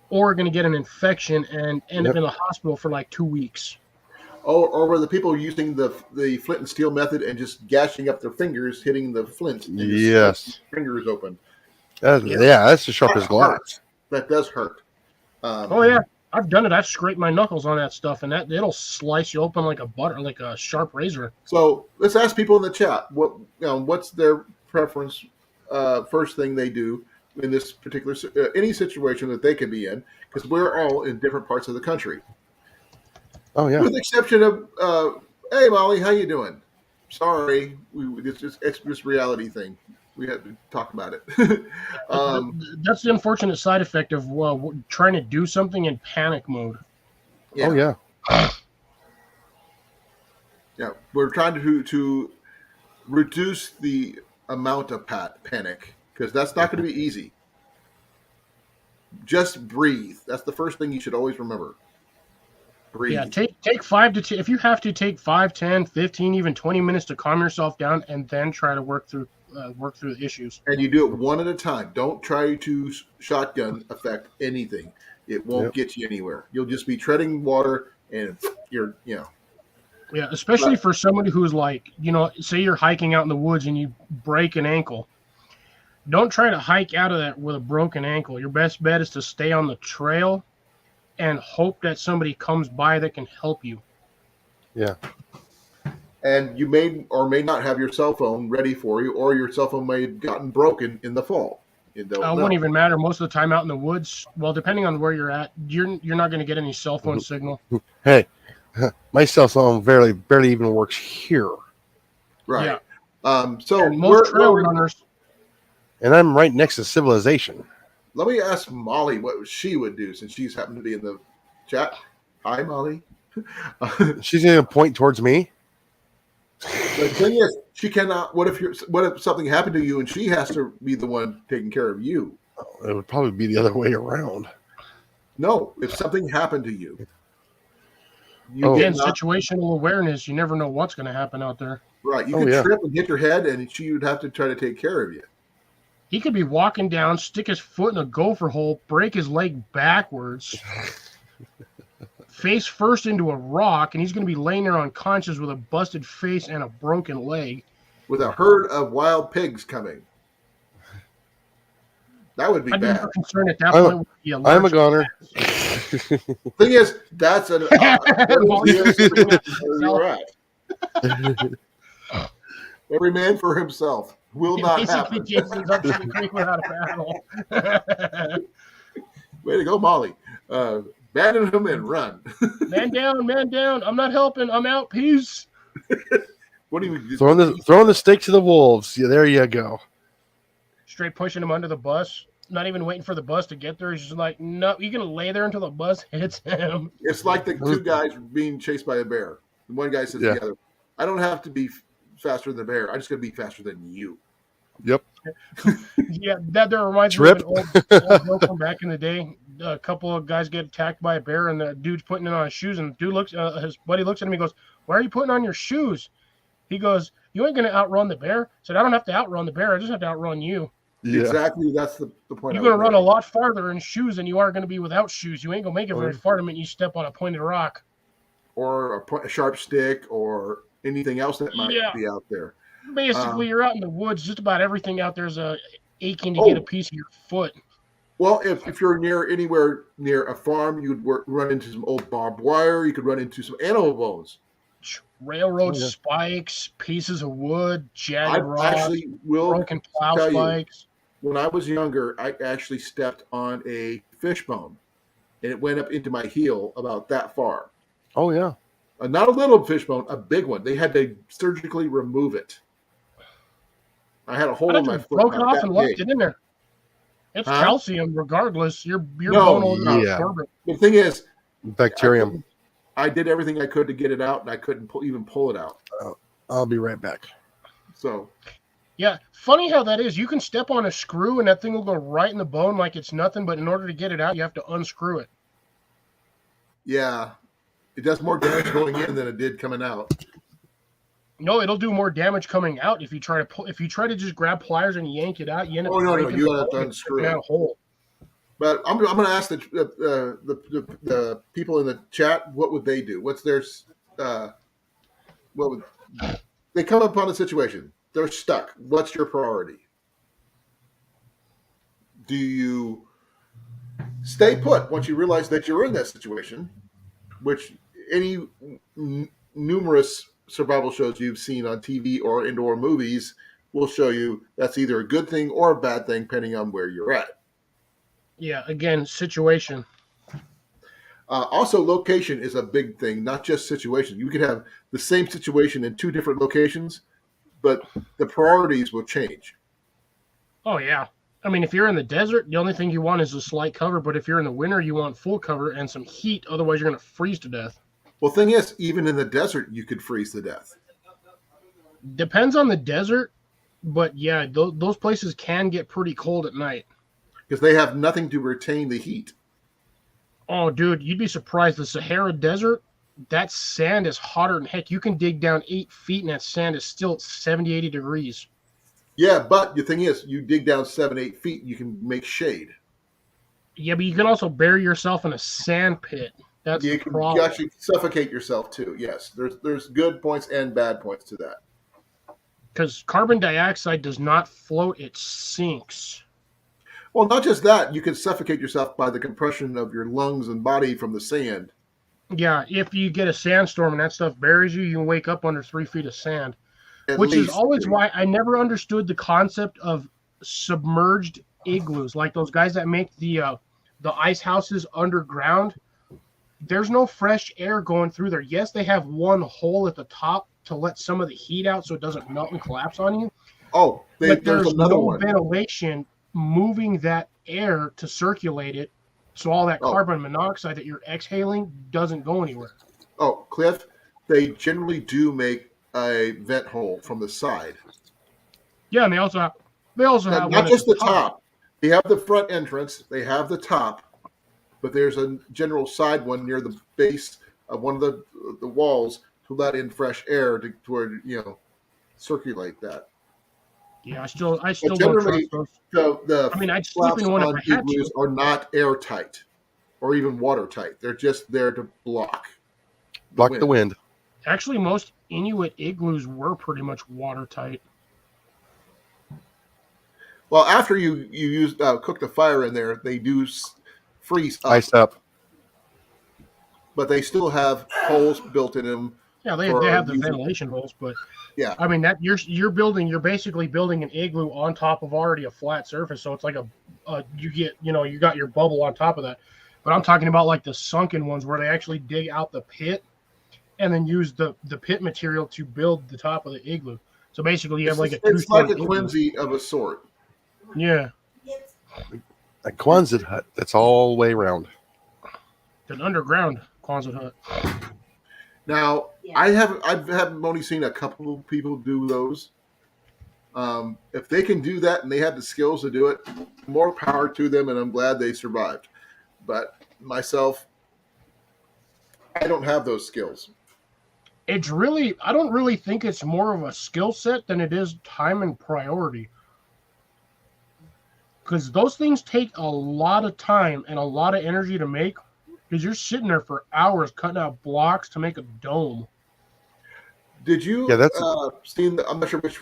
or going to get an infection and end up in the hospital for like 2 weeks. Or were the people using the flint and steel method and just gashing up their fingers, hitting the flint? And yes. Fingers open. That's as sharp as glass. That does hurt. I've done it. I've scraped my knuckles on that stuff, and it'll slice you open like a sharp razor. So let's ask people in the chat what's their preference. First thing they do in this particular any situation that they could be in, because we're all in different parts of the country. Oh yeah. With the exception of, hey Molly, how you doing? Sorry, it's just reality thing. We had to talk about it. That's the unfortunate side effect of trying to do something in panic mode. Yeah. Oh yeah. Yeah, we're trying to reduce the amount of panic, because that's not going to be easy. Just breathe. That's the first thing you should always remember. Breathe. Yeah, take 5 to 10. If you have to take 5, 10, 15, even 20 minutes to calm yourself down, and then try to work through the issues. And you do it one at a time. Don't try to shotgun affect anything. It won't get you anywhere. You'll just be treading water, and you're. Yeah, especially for somebody who's like, say you're hiking out in the woods and you break an ankle. Don't try to hike out of that with a broken ankle. Your best bet is to stay on the trail and hope that somebody comes by that can help you. Yeah. And you may or may not have your cell phone ready for you, or your cell phone may have gotten broken in the fall. It wouldn't even matter. Most of the time out in the woods, well, depending on where you're at, you're not going to get any cell phone signal. Hey, my cell phone barely even works here. Right. Yeah. So most trail runners. And I'm right next to civilization. Let me ask Molly what she would do, since she's happened to be in the chat. Hi, Molly. She's going to point towards me. The thing is, she cannot. What if something happened to you and she has to be the one taking care of you? It would probably be the other way around. No, if something happened to you. Again, situational awareness. You never know what's going to happen out there. Right. You could trip and hit your head, and she would have to try to take care of you. He could be walking down, stick his foot in a gopher hole, break his leg backwards, face first into a rock, and he's going to be laying there unconscious with a busted face and a broken leg. With a herd of wild pigs coming. That would be I'd be bad. more concerned at that I'm a- point with the I'm a allergic goner. Thing is, that's an where you're at. Every man for himself will It not basically happen. chases up to the creek without a paddle. Way to go, Molly. Abandon him and run. Man down. I'm not helping. I'm out. Peace. What do you mean? throwing the stick to the wolves. Yeah, there you go. Straight pushing him under the bus. Not even waiting for the bus to get there. He's just like, no, you're going to lay there until the bus hits him. It's like the two guys being chased by a bear. And one guy says to the other, I don't have to be faster than the bear. I'm just going to be faster than you. Yep. Yeah, that reminds Trip. me of an old joke from back in the day. A couple of guys get attacked by a bear, and the dude's putting it on his shoes. And the dude looks, his buddy looks at him. He goes, "Why are you putting on your shoes?" He goes, "You ain't gonna outrun the bear." I said, "I don't have to outrun the bear. I just have to outrun you. Yeah. Exactly. That's the point. You're gonna run a lot farther in shoes than you are gonna be without shoes. You ain't gonna make it very far the minute you step on a pointed rock or a sharp stick or anything else that might be out there. Basically, you're out in the woods. Just about everything out there's aching to get a piece of your foot. Well, if you're anywhere near a farm, you'd run into some old barbed wire. You could run into some animal bones, railroad spikes, pieces of wood, jagged rocks, broken plow spikes. When I was younger, I actually stepped on a fish bone, and it went up into my heel about that far. Oh yeah, not a little fish bone, a big one. They had to surgically remove it. I had a hole in my foot. Broke it off and left it in there. It's calcium, regardless. Your bone will not absorb it. The thing is, bacterium. I did everything I could to get it out, and I couldn't even pull it out. I'll be right back. So, yeah, funny how that is. You can step on a screw, and that thing will go right in the bone like it's nothing. But in order to get it out, you have to unscrew it. Yeah, it does more damage going in than it did coming out. No, it'll do more damage coming out if you try to pull. If you try to just grab pliers and yank it out, you end up breaking you have to unscrew that hole. But I'm going to ask the people in the chat, what would they do? What's their what would they come upon a situation? They're stuck. What's your priority? Do you stay put once you realize that you're in that situation, which any numerous survival shows you've seen on TV or indoor movies will show you that's either a good thing or a bad thing, depending on where you're at. Yeah, again, situation. Also, location is a big thing, not just situation. You could have the same situation in two different locations, but the priorities will change. Oh, yeah. I mean, if you're in the desert, the only thing you want is a slight cover. But if you're in the winter, you want full cover and some heat. Otherwise, you're going to freeze to death. Well, thing is, even in the desert, you could freeze to death. Depends on the desert, but yeah, those places can get pretty cold at night. Because they have nothing to retain the heat. Oh, dude, you'd be surprised. The Sahara Desert, that sand is hotter than heck. You can dig down 8 feet and that sand is still 70, 80 degrees. Yeah, but the thing is, you dig down 7, 8 feet, you can make shade. Yeah, but you can also bury yourself in a sand pit. That's the problem. You actually suffocate yourself too. Yes, there's good points and bad points to that. Because carbon dioxide does not float; it sinks. Well, not just that, you can suffocate yourself by the compression of your lungs and body from the sand. Yeah, if you get a sandstorm and that stuff buries you, you can wake up under 3 feet of sand. Which is always why I never understood the concept of submerged igloos, like those guys that make the ice houses underground. There's no fresh air going through there. Yes, they have one hole at the top to let some of the heat out so it doesn't melt and collapse on you. Oh, but there's another no one. Ventilation moving that air to circulate it, so all that carbon monoxide that you're exhaling doesn't go anywhere. Oh, Cliff, they generally do make a vent hole from the side. Yeah, and they also have not just the top. They have the front entrance. They have the top. But there's a general side one near the base of one of the walls to let in fresh air to circulate that. Yeah, I still don't trust those. I'd sleep in one if I had to. Are not airtight or even watertight. They're just there to block the wind. Actually, most Inuit igloos were pretty much watertight. Well, after you use cook the fire in there, they do freeze up, Iced up. but they still have holes built in them Yeah, they for have the using. ventilation holes, but Yeah, I mean that you're basically building an igloo on top of already a flat surface, so it's like you got your bubble on top of that. But I'm talking about like the sunken ones where they actually dig out the pit and then use the pit material to build the top of the igloo. So basically, you have like a it's like two-story a igloo. Quincy of a sort. Yeah, A Quonset hut. That's all the way around. an underground Quonset hut. Now, Yeah. I've only seen a couple of people do those. If they can do that and they have the skills to do it, more power to them, and I'm glad they survived. But myself, I don't have those skills. I don't really think it's more of a skill set than it is time and priority. Because those things take a lot of time and a lot of energy to make. Because you're sitting there for hours cutting out blocks to make a dome. Did you Yeah, that's- seen? I'm not sure which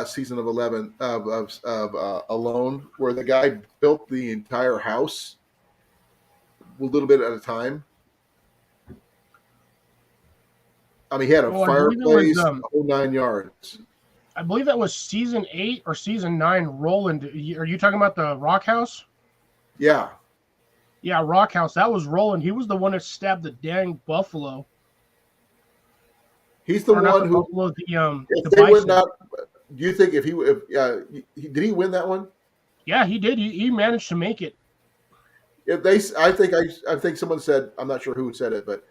season of 11 of Alone, where the guy built the entire house a little bit at a time. I mean, he had a Oh, I believe it was, fireplace, the whole 9 yards. I believe that was season 8 or season 9. Roland, are you talking about the Rock House? Yeah, Yeah, Rock House. That was Roland. He was the one that stabbed the dang buffalo. he's the Or not one the who. buffalo, If the they would bison. not, do you think if did he win that one? Yeah, he did. He managed to make it. If I think someone said, I'm not sure who said it, but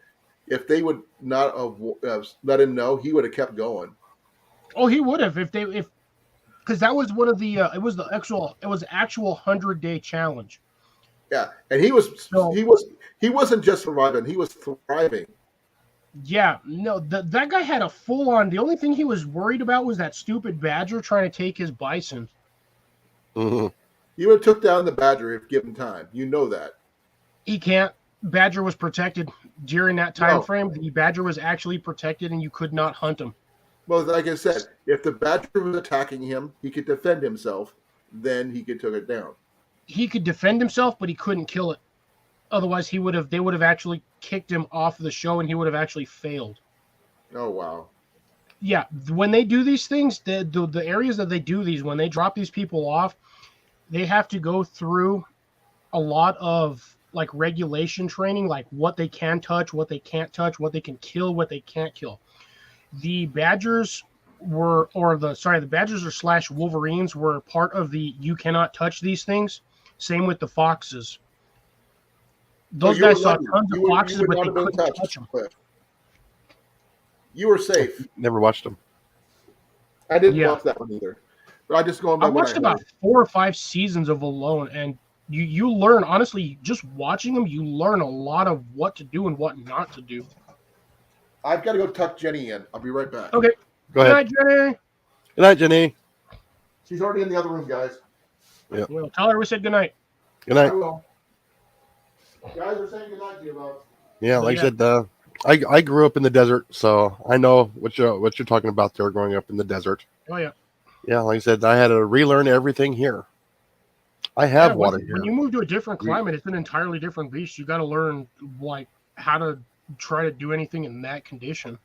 if they would not have let him know, he would have kept going. Oh, he would have if because that was one of the it was actual 100-day challenge. Yeah, and he wasn't just surviving; he was thriving. Yeah, no, that guy had a full on. The only thing he was worried about was that stupid badger trying to take his bison. Mhm. He would have took down the badger if given time. You know that. He can't. Badger was protected during that time No. frame. The badger was actually protected, and you could not hunt him. Well, like I said, if the badger was attacking him, he could defend himself. Then he could take it down. He could defend himself, but he couldn't kill it. Otherwise, they would have actually kicked him off the show, and he would have actually failed. Oh wow! Yeah, when they do these things, the areas that they do these, when they drop these people off, they have to go through a lot of like regulation training, like what they can touch, what they can't touch, what they can kill, what they can't kill. The badgers the badgers or / wolverines were part of the you cannot touch these things. Same with the foxes. Those you were guys saw lucky. tons of You would foxes, not but they have been couldn't touch them. Cliff. You were safe. Never watched them. I didn't Yeah. watch that one either. But I just going by I what watched I about heard. 4 or 5 seasons of Alone, and you learn, honestly, just watching them, you learn a lot of what to do and what not to do. I've got to go tuck Jenny in. I'll be right back. Okay. Go Good ahead. night, Jenny. Good night, Jenny. She's already in the other room, guys. Well, tell her we said good night. Good I night. will. Guys are saying good night to you, Bob. Yeah, like Yeah. I said, I grew up in the desert, so I know what you're talking about there growing up in the desert. Oh yeah. Yeah, like I said, I had to relearn everything here. I have Yeah, water when here. you move to a different climate, it's an entirely different beast. You got to learn like how to try to do anything in that condition.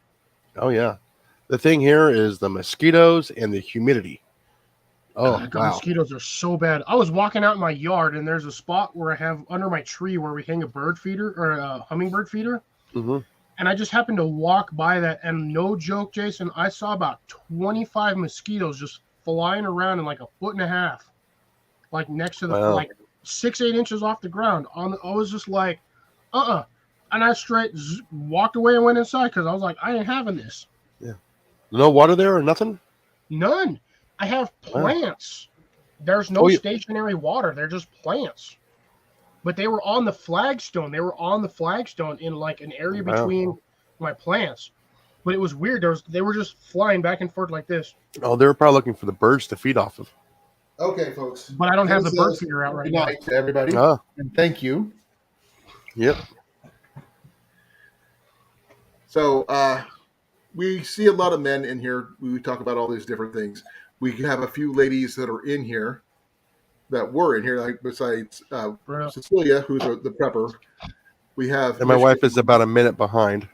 Oh yeah. The thing here is the mosquitoes and the humidity. Oh God, wow. mosquitoes are so bad. I was walking out in my yard, and there's a spot where I have under my tree where we hang a bird feeder or a hummingbird feeder. Hmm. And I just happened to walk by that, and no joke, Jason, I saw about 25 mosquitoes just flying around in like 1.5 feet, like next to the Wow. like 6-8 inches off the ground. I was just like, and I straight walked away and went inside because I was like, I ain't having this. No water there or nothing? None. I have Wow. plants. There's no Oh, yeah. stationary water. They're just plants. But they were on the flagstone. They were on the flagstone in like an area Wow. between my plants. But it was weird. They were just flying back and forth like this. Oh, they were probably looking for the birds to feed off of. Okay, folks. But I don't have the This bird is feeder out right Good now. night to everybody, Ah, and thank you. yep. So we see a lot of men in here. We talk about all these different things. We have a few ladies that are in here. that were in here. Like besides Bro. Cecilia, who's the prepper, we have. And my Michigan. wife is about a minute behind.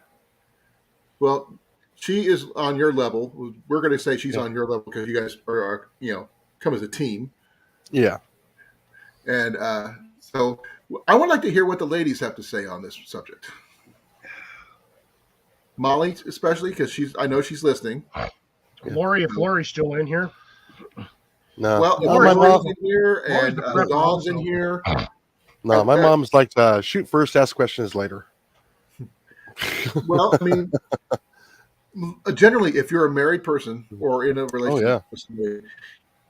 Well, she is on your level. We're going to say she's Yeah. on your level because you guys are come as a team. Yeah. And so I would like to hear what the ladies have to say on this subject. Molly, especially because I know she's listening. Lori, if Lori's still in here. No. Well, No, Lori's my mom. in here Lori's and the prepper Dawn's in also. here. No, my mom's like shoot first, ask questions later. Well, I mean, generally, if you're a married person or in a relationship, with somebody,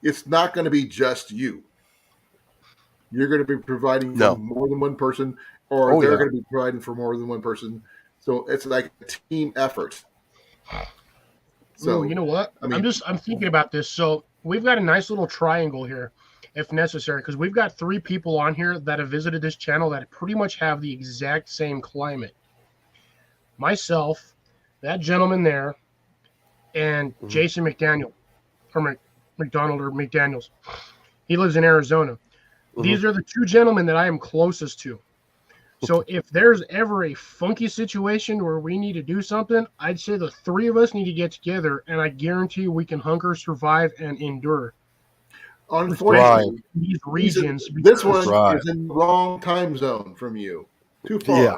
it's not going to be just you. You're going to be providing for more than one person, or they're going to be providing for more than one person. So it's like a team effort. So you know what? I mean, I'm thinking about this. So we've got a nice little triangle here, if necessary, because we've got 3 people on here that have visited this channel that pretty much have the exact same climate. Myself, that gentleman there, and Jason McDaniel, or McDonald or McDaniels. He lives in Arizona. These are the 2 gentlemen that I am closest to. So if there's ever a funky situation where we need to do something, I'd say the 3 of us need to get together, and I guarantee you we can hunker, survive, and endure. Unfortunately, these regions. This one is in the wrong time zone from you. Too far. Yeah.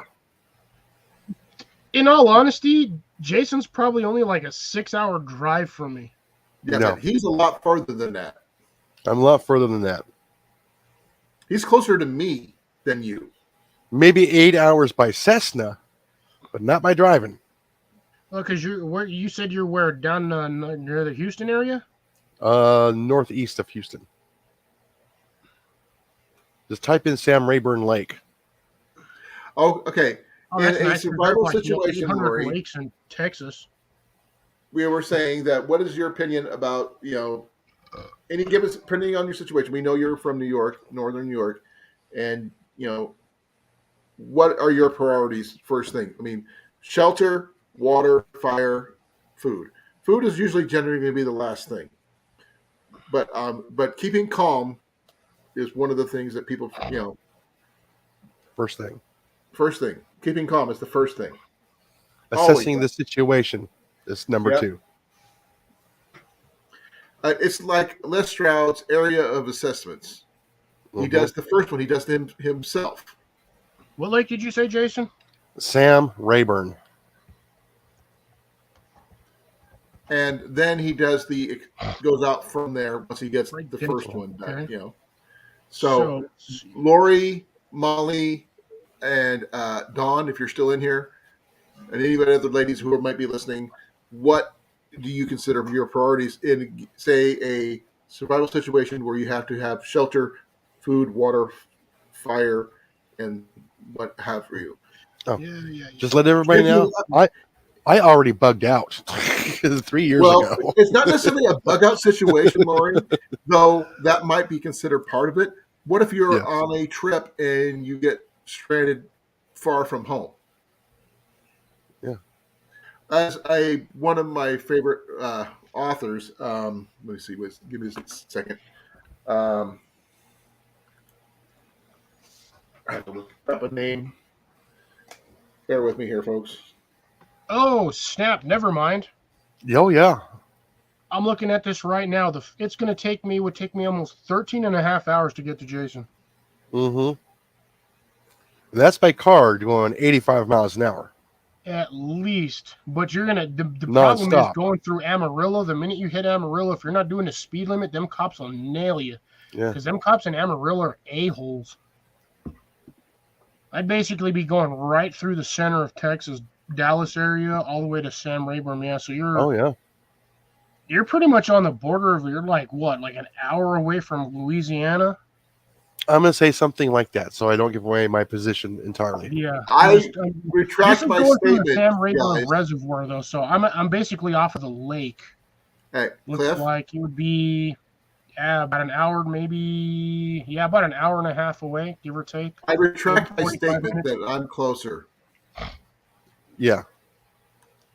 In all honesty, Jason's probably only like a 6-hour drive from me. Yeah, but he's a lot further than that. I'm a lot further than that. He's closer to me than you. Maybe 8 hours by Cessna, but not by driving. Well, because you said you're where, down near the Houston area? Northeast of Houston. Just type in Sam Rayburn Lake. Oh, okay. Oh, in that's a nice. survival There's situation, 800 Lori, lakes in Texas. we were saying that what is your opinion about, any given, depending on your situation, we know you're from New York, Northern New York, and, what are your priorities first thing? I mean, shelter, water, fire, food. Food is usually generally going to be the last thing. But keeping calm is one of the things that people, First thing. First thing. Keeping calm is the first thing. Assessing the situation is number 2. It's like Les Stroud's area of assessments. He does the first one. He does them himself. What lake did you say, Jason? Sam Rayburn. And then he goes out from there once he gets the first one back, So Lori, Molly, and Dawn, if you're still in here, and anybody other ladies who might be listening, what do you consider your priorities in, say, a survival situation where you have to have shelter, food, water, fire, and what have you? Oh, yeah. Just let everybody know. I already bugged out 3 years ago. It's not necessarily a bug out situation, Lori, though that might be considered part of it. What if you're on a trip and you get stranded far from home? Yeah. As one of my favorite authors, let me see, give me a second. I have to look up a name. Bear with me here, folks. Oh, snap. Never mind. Oh, yeah. I'm looking at this right now. It's going to would take me almost 13 and a half hours to get to Jason. Mm-hmm. That's by car going 85 miles an hour. At least. But you're going to, the problem is going through Amarillo. The minute you hit Amarillo, if you're not doing the speed limit, them cops will nail you. Yeah. Because them cops in Amarillo are a-holes. I'd basically be going right through the center of Texas, Dallas area, all the way to Sam Rayburn. Yeah, so you're pretty much on the border of, you're like an hour away from Louisiana. I'm going to say something like that so I don't give away my position entirely. Yeah. I retract my statement. The Sam Rayburn Reservoir, though, so I'm basically off of the lake. Hey, Looks Cliff? like it would be about an hour, maybe. Yeah, about an hour and a half away, give or take. I retract my statement that I'm closer. Yeah.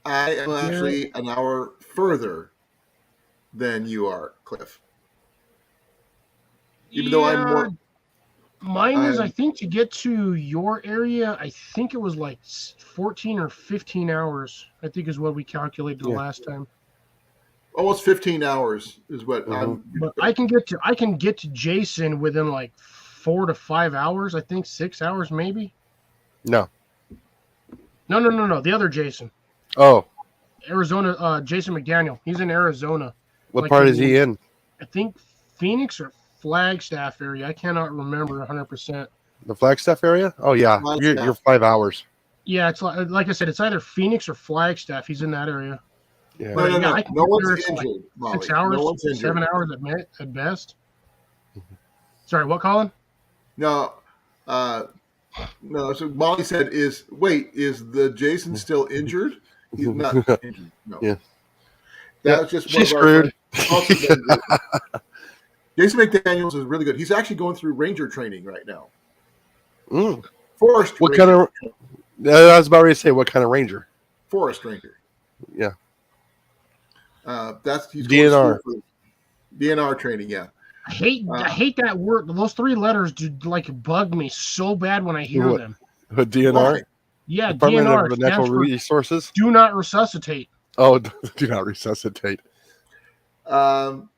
I am actually an hour further than you are, Cliff. Even though I'm more, mine is, I think, to get to your area, I think it was like 14 or 15 hours, I think is what we calculated the last time. almost 15 hours is what I'm. But I can get to Jason within like 4 to 5 hours, I think 6 hours maybe. No. No. The other Jason. Oh, Arizona, Jason McDaniel. He's in Arizona. what Like part is he in? I think Phoenix or Flagstaff area. I cannot remember 100%. The Flagstaff area? Oh yeah, Flagstaff. you're 5 hours. Yeah, it's like I said, it's either Phoenix or Flagstaff. He's in that area. Yeah. No, Yeah, I can no get one's there injured. in, like, Molly. 6 hours, No one's injured. 7 hours at best. Sorry, what, Colin? No, no. So Molly said, "Is the Jason still injured? He's not injured. No. Yeah. That was just She's one of our screwed. friends. Also been good. Jason McDaniels is really good. He's actually going through ranger training right now. Mm. Forest. What ranger. kind of? I was about ready to say what kind of ranger. Forest ranger? Yeah. He's DNR. going to school for DNR training. Yeah. I hate that word. Those 3 letters do bug me so bad when I hear What? them. DNR. Why? Yeah, Department DNR of Natural stands for Resources. do not resuscitate. Oh, do not resuscitate. So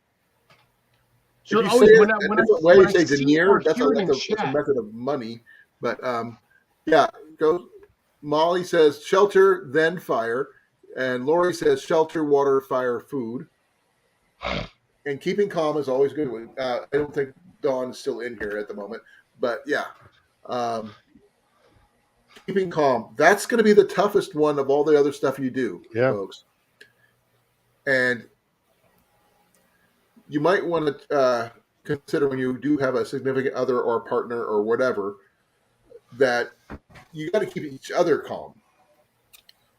So if you always say when it I a when I, different way, when you I say see denier. or That's hear it in that's a chat, method of money. But yeah. Go. Molly says shelter, then fire, and Lori says shelter, water, fire, food. And keeping calm is always good. I don't think Dawn is still in here at the moment, but yeah, keeping calm. That's going to be the toughest one of all the other stuff you do, folks. And you might want to consider when you do have a significant other or partner or whatever that you got to keep each other calm.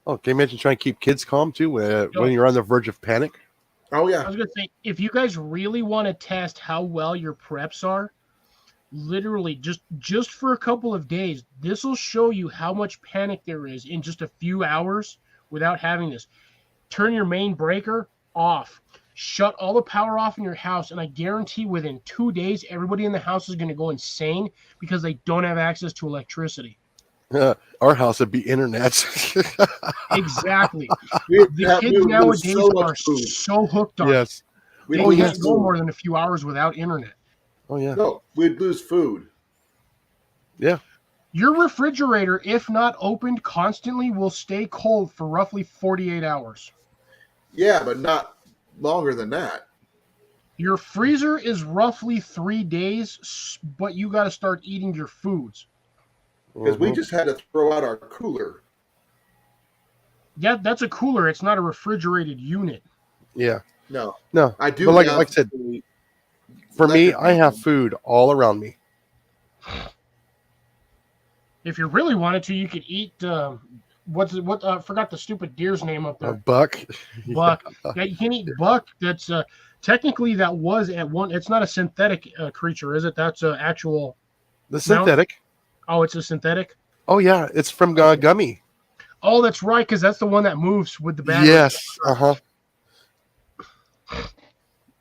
Oh, can you imagine trying to keep kids calm too when you're on the verge of panic? Oh I yeah, was gonna say, if you guys really want to test how well your preps are, literally just for a couple of days, this will show you how much panic there is in just a few hours without having this. Turn your main breaker off. Shut all the power off in your house, and I guarantee within 2 days, everybody in the house is going to go insane because they don't have access to electricity. Our house would be internet. Exactly. we The kids lose nowadays so much are food. so hooked on it. Yes. We They Oh, lose can't yes. go food. more than a few hours without internet. Oh yeah. No, we'd lose food. Yeah. Your refrigerator, if not opened constantly, will stay cold for roughly 48 hours. Yeah, but not longer than that. Your freezer is roughly 3 days, but you got to start eating your foods. Because we Mhm. just had to throw out our cooler. Yeah, that's a cooler. It's not a refrigerated unit. Yeah. No, No. I do. But like have I said, the for me, electric I have one. food all around me. If you really wanted to, you could eat. I forgot the stupid deer's name up A there. buck. Buck. Yeah, you can eat buck. That's technically that was at one. It's not a synthetic creature, is it? That's an actual. The synthetic. Oh, it's a synthetic. Oh yeah, it's from Gummy. Oh, that's right, because that's the one that moves with the battery. Yes. Uh-huh.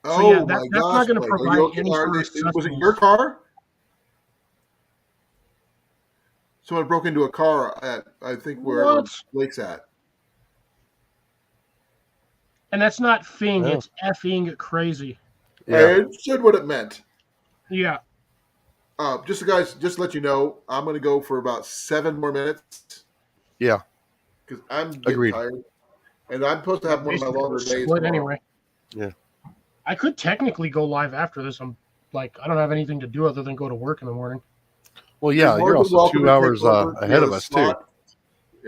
Oh yeah, my that's gosh! not gonna Blake, provide are you any sort of was it sustenance. your car? Someone broke into a car at I think where What? Blake's at. And that's not fing, Oh. it's effing crazy. Yeah. It said what it meant. Yeah. Just guys, just to let you know, I'm going to go for about 7 more minutes. Yeah. Because I'm getting Agreed. tired, and I'm supposed to have one of my longer days. Split tomorrow. anyway. Yeah. I could technically go live after this. I don't have anything to do other than go to work in the morning. Well, yeah, more you're than also welcome 2 to take hours over the ahead other of us too. spot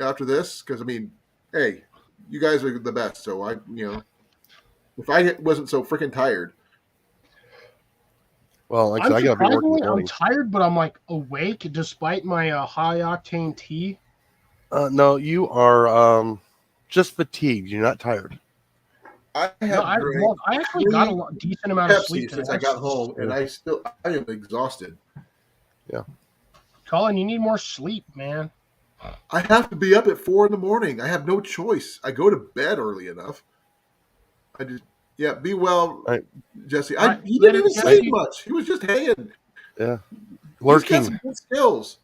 After this, because I mean, hey, you guys are the best. So if I wasn't so freaking tired, Well, like I said, I gotta be working in surprisingly, the I'm morning. tired, but I'm awake despite my high octane tea. No, you are just fatigued. You're not tired. I have No, I actually got a decent amount of sleep Pepsi today. since I got home, and I am exhausted. Colin, you need more sleep, man. I have to be up at 4 a.m. I have no choice. I go to bed early enough. Yeah, be well, Right. Jesse. All right, He later, didn't even Jesse. say much. He was just haying. Yeah. He's got Lurking. some good skills.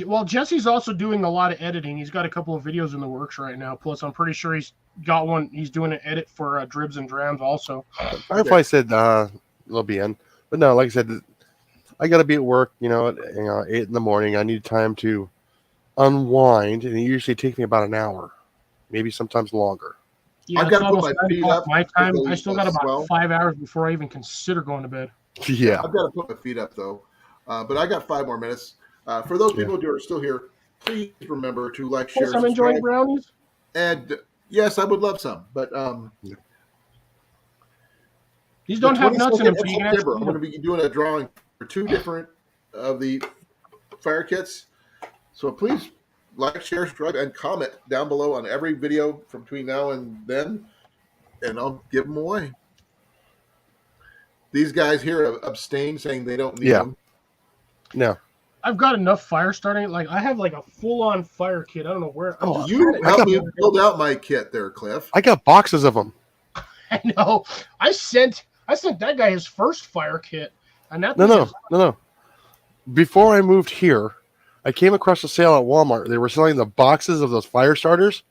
Well, Jesse's also doing a lot of editing. He's got a couple of videos in the works right now. Plus, I'm pretty sure he's got one. He's doing an edit for Dribs and Drams also. Firefly said they'll be in. But no, like I said, I got to be at work, at 8 in the morning. I need time to unwind, and it usually takes me about an hour, maybe sometimes longer. Yeah, I've it's got to put almost my 9 feet o'clock up my time. because I still got about swell. 5 hours before I even consider going to bed. Yeah. I've got to put my feet up, though. But I got 5 more minutes. For those people who are still here, please remember to like, share, Plus, I'm enjoying subscribe. brownies. And yes, I would love some. But These don't have nuts in them, so you can September, actually I'm eat going to them. be doing a drawing for 2 different of the fire kits. So please like, share, subscribe, and comment down below on every video from between now and then, and I'll give them away. These guys here abstain, saying they don't need them. No. I've got enough fire starting. Like I have like a full-on fire kit. I don't know where. Oh, You helped me build out my kit there, Cliff. I got boxes of them. I know. I sent that guy his first fire kit, and that No. Before I moved here, I came across a sale at Walmart. They were selling the boxes of those fire starters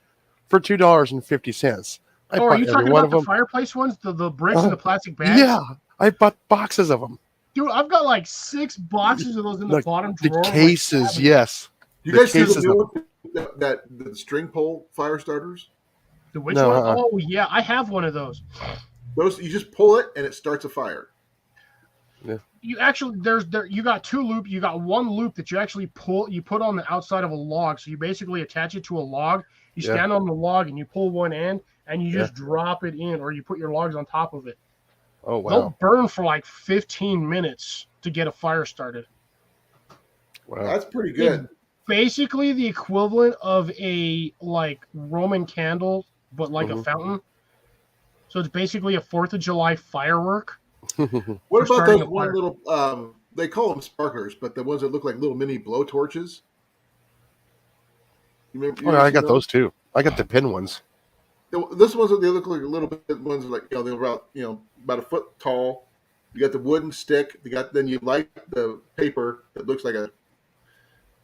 for $2.50. Oh, are you talking about the fireplace ones, the bricks in the plastic bags? Yeah, I bought boxes of them. Dude, I've got like 6 boxes of those in the bottom drawer. The cases, yes. You guys see the new one, the string pole fire starters? The which one? Oh yeah, I have one of those. Those you just pull it and it starts a fire. Yeah. You actually you got 2 loops. You got one loop that you actually put on the outside of a log. So you basically attach it to a log. You stand on the log and you pull one end and you just drop it in, or you put your logs on top of it. Oh wow! They'll burn for like 15 minutes to get a fire started. Wow, that's pretty good. It's basically the equivalent of a like Roman candle, but like a fountain. So it's basically a 4th of July firework. What about those one little? They call them sparklers, but the ones that look like little mini blowtorches. I got those too. I got the pin ones. This ones they look like a little bit ones like they're about a foot tall. You got the wooden stick. Then you light the paper that looks like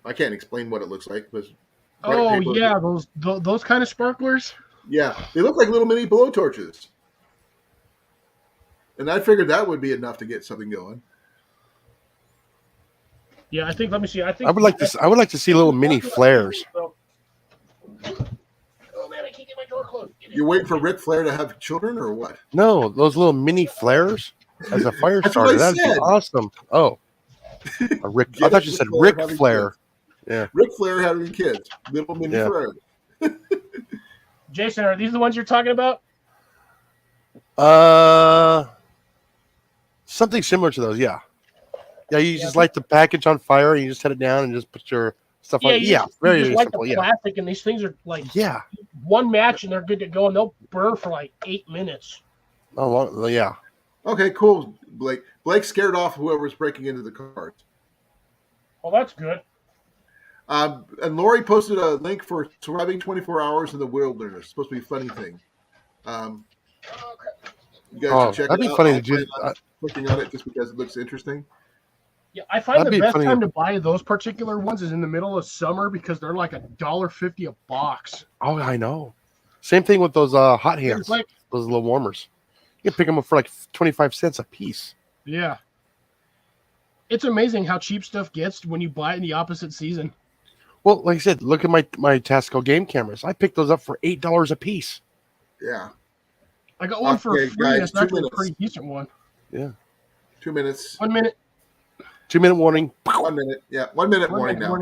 I can't explain what it looks like. Oh yeah, those kind of sparklers. Yeah, they look like little mini blowtorches. And I figured that would be enough to get something going. Yeah, I think. Let me see. I would like to see little mini flares. Oh man, I can't get my door closed. You're waiting for Ric Flair to have children, or what? No, those little mini flares as a fire starter. That'd be awesome. Oh, I thought you said Ric Flair. Kids. Yeah, Ric Flair having kids. Little mini flares. Jason, are these the ones you're talking about? Something similar to those. Yeah. Yeah, you just light the package on fire and you just set it down and just put your stuff on. Yeah, very simple. Yeah, plastic, and these things are like one match and they're good to go, and they'll burn for like 8 minutes. Oh, yeah. Okay, cool, Blake. Blake scared off whoever's breaking into the cars. Well, that's good. And Lori posted a link for surviving 24 hours in the wilderness. It's supposed to be a funny thing. You guys should check it out. That'd be funny to do. Clicking on it just because it looks interesting. Yeah, I find the best time to buy those particular ones is in the middle of summer because they're like $1.50 a box. Oh, I know. Same thing with those hot hands, those little warmers. You can pick them up for like 25 cents a piece. Yeah. It's amazing how cheap stuff gets when you buy it in the opposite season. Well, like I said, look at my Tasco game cameras. I picked those up for $8 a piece. Yeah. I got one for free. Guys, that's actually a pretty decent one. Yeah. 2 minutes. 1 minute. 2 minute warning. 1 minute. Yeah, 1 minute warning now.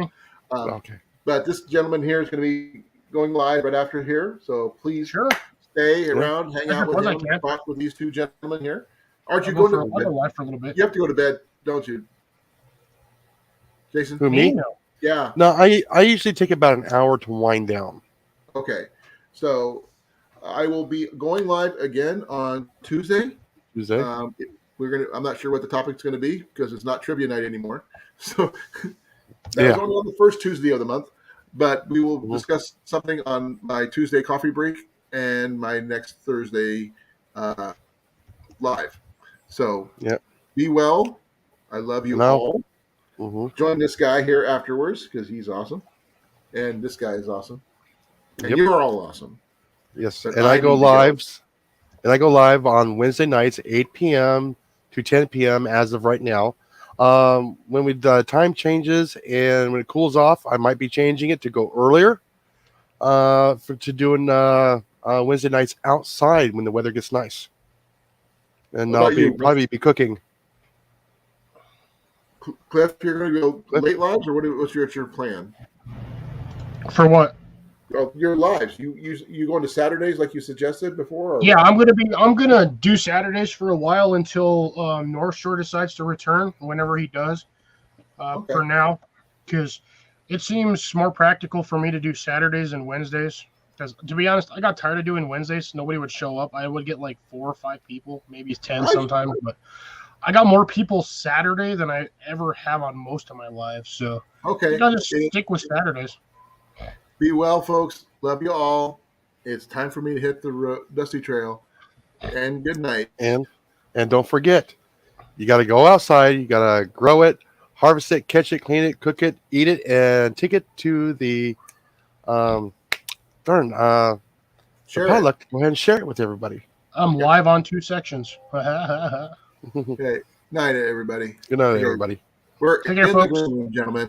Okay. But this gentleman here is going to be going live right after here, so please stay around, hang out with him, talk with these 2 gentlemen here. Aren't you going to bed? Live for a little bit. You have to go to bed, don't you, Jason? Who, me? Yeah. No, I usually take about an hour to wind down. Okay, so I will be going live again on Tuesday. I'm not sure what the topic's going to be because it's not trivia night anymore. So that was only on the first Tuesday of the month, but we will discuss something on my Tuesday coffee break and my next Thursday live. So Yep. be well. I love you No. all. Mm-hmm. Join this guy here afterwards because he's awesome, and this guy is awesome, and Yep. you're all awesome. Yes, But and I go need to go. lives. And I go live on Wednesday nights, 8 p.m. to 10 p.m. as of right now. When the time changes and when it cools off, I might be changing it to go earlier to doing Wednesday nights outside when the weather gets nice. And What I'll about you? probably be cooking. Cliff, you're going to go Cliff? late lives, or what's your plan? For what? Oh, your lives. You going to Saturdays like you suggested before? Or Yeah, I'm gonna do Saturdays for a while until North Shore decides to return whenever he does. Okay. For now, because it seems more practical for me to do Saturdays and Wednesdays. Because to be honest, I got tired of doing Wednesdays. Nobody would show up. I would get like 4 or 5 people, maybe 10 sometimes. But I got more people Saturday than I ever have on most of my lives. So Okay. I'll just stick with Saturdays. Be well, folks. Love you all. It's time for me to hit the dusty trail. And good night. And don't forget, you got to go outside. You got to grow it, harvest it, catch it, clean it, cook it, eat it, and take it to the Share it. potluck. Go ahead and share it with everybody. I'm live on 2 sections. Okay. Night, everybody. Good night, Okay. everybody. We're Take care, in the folks. room, gentlemen.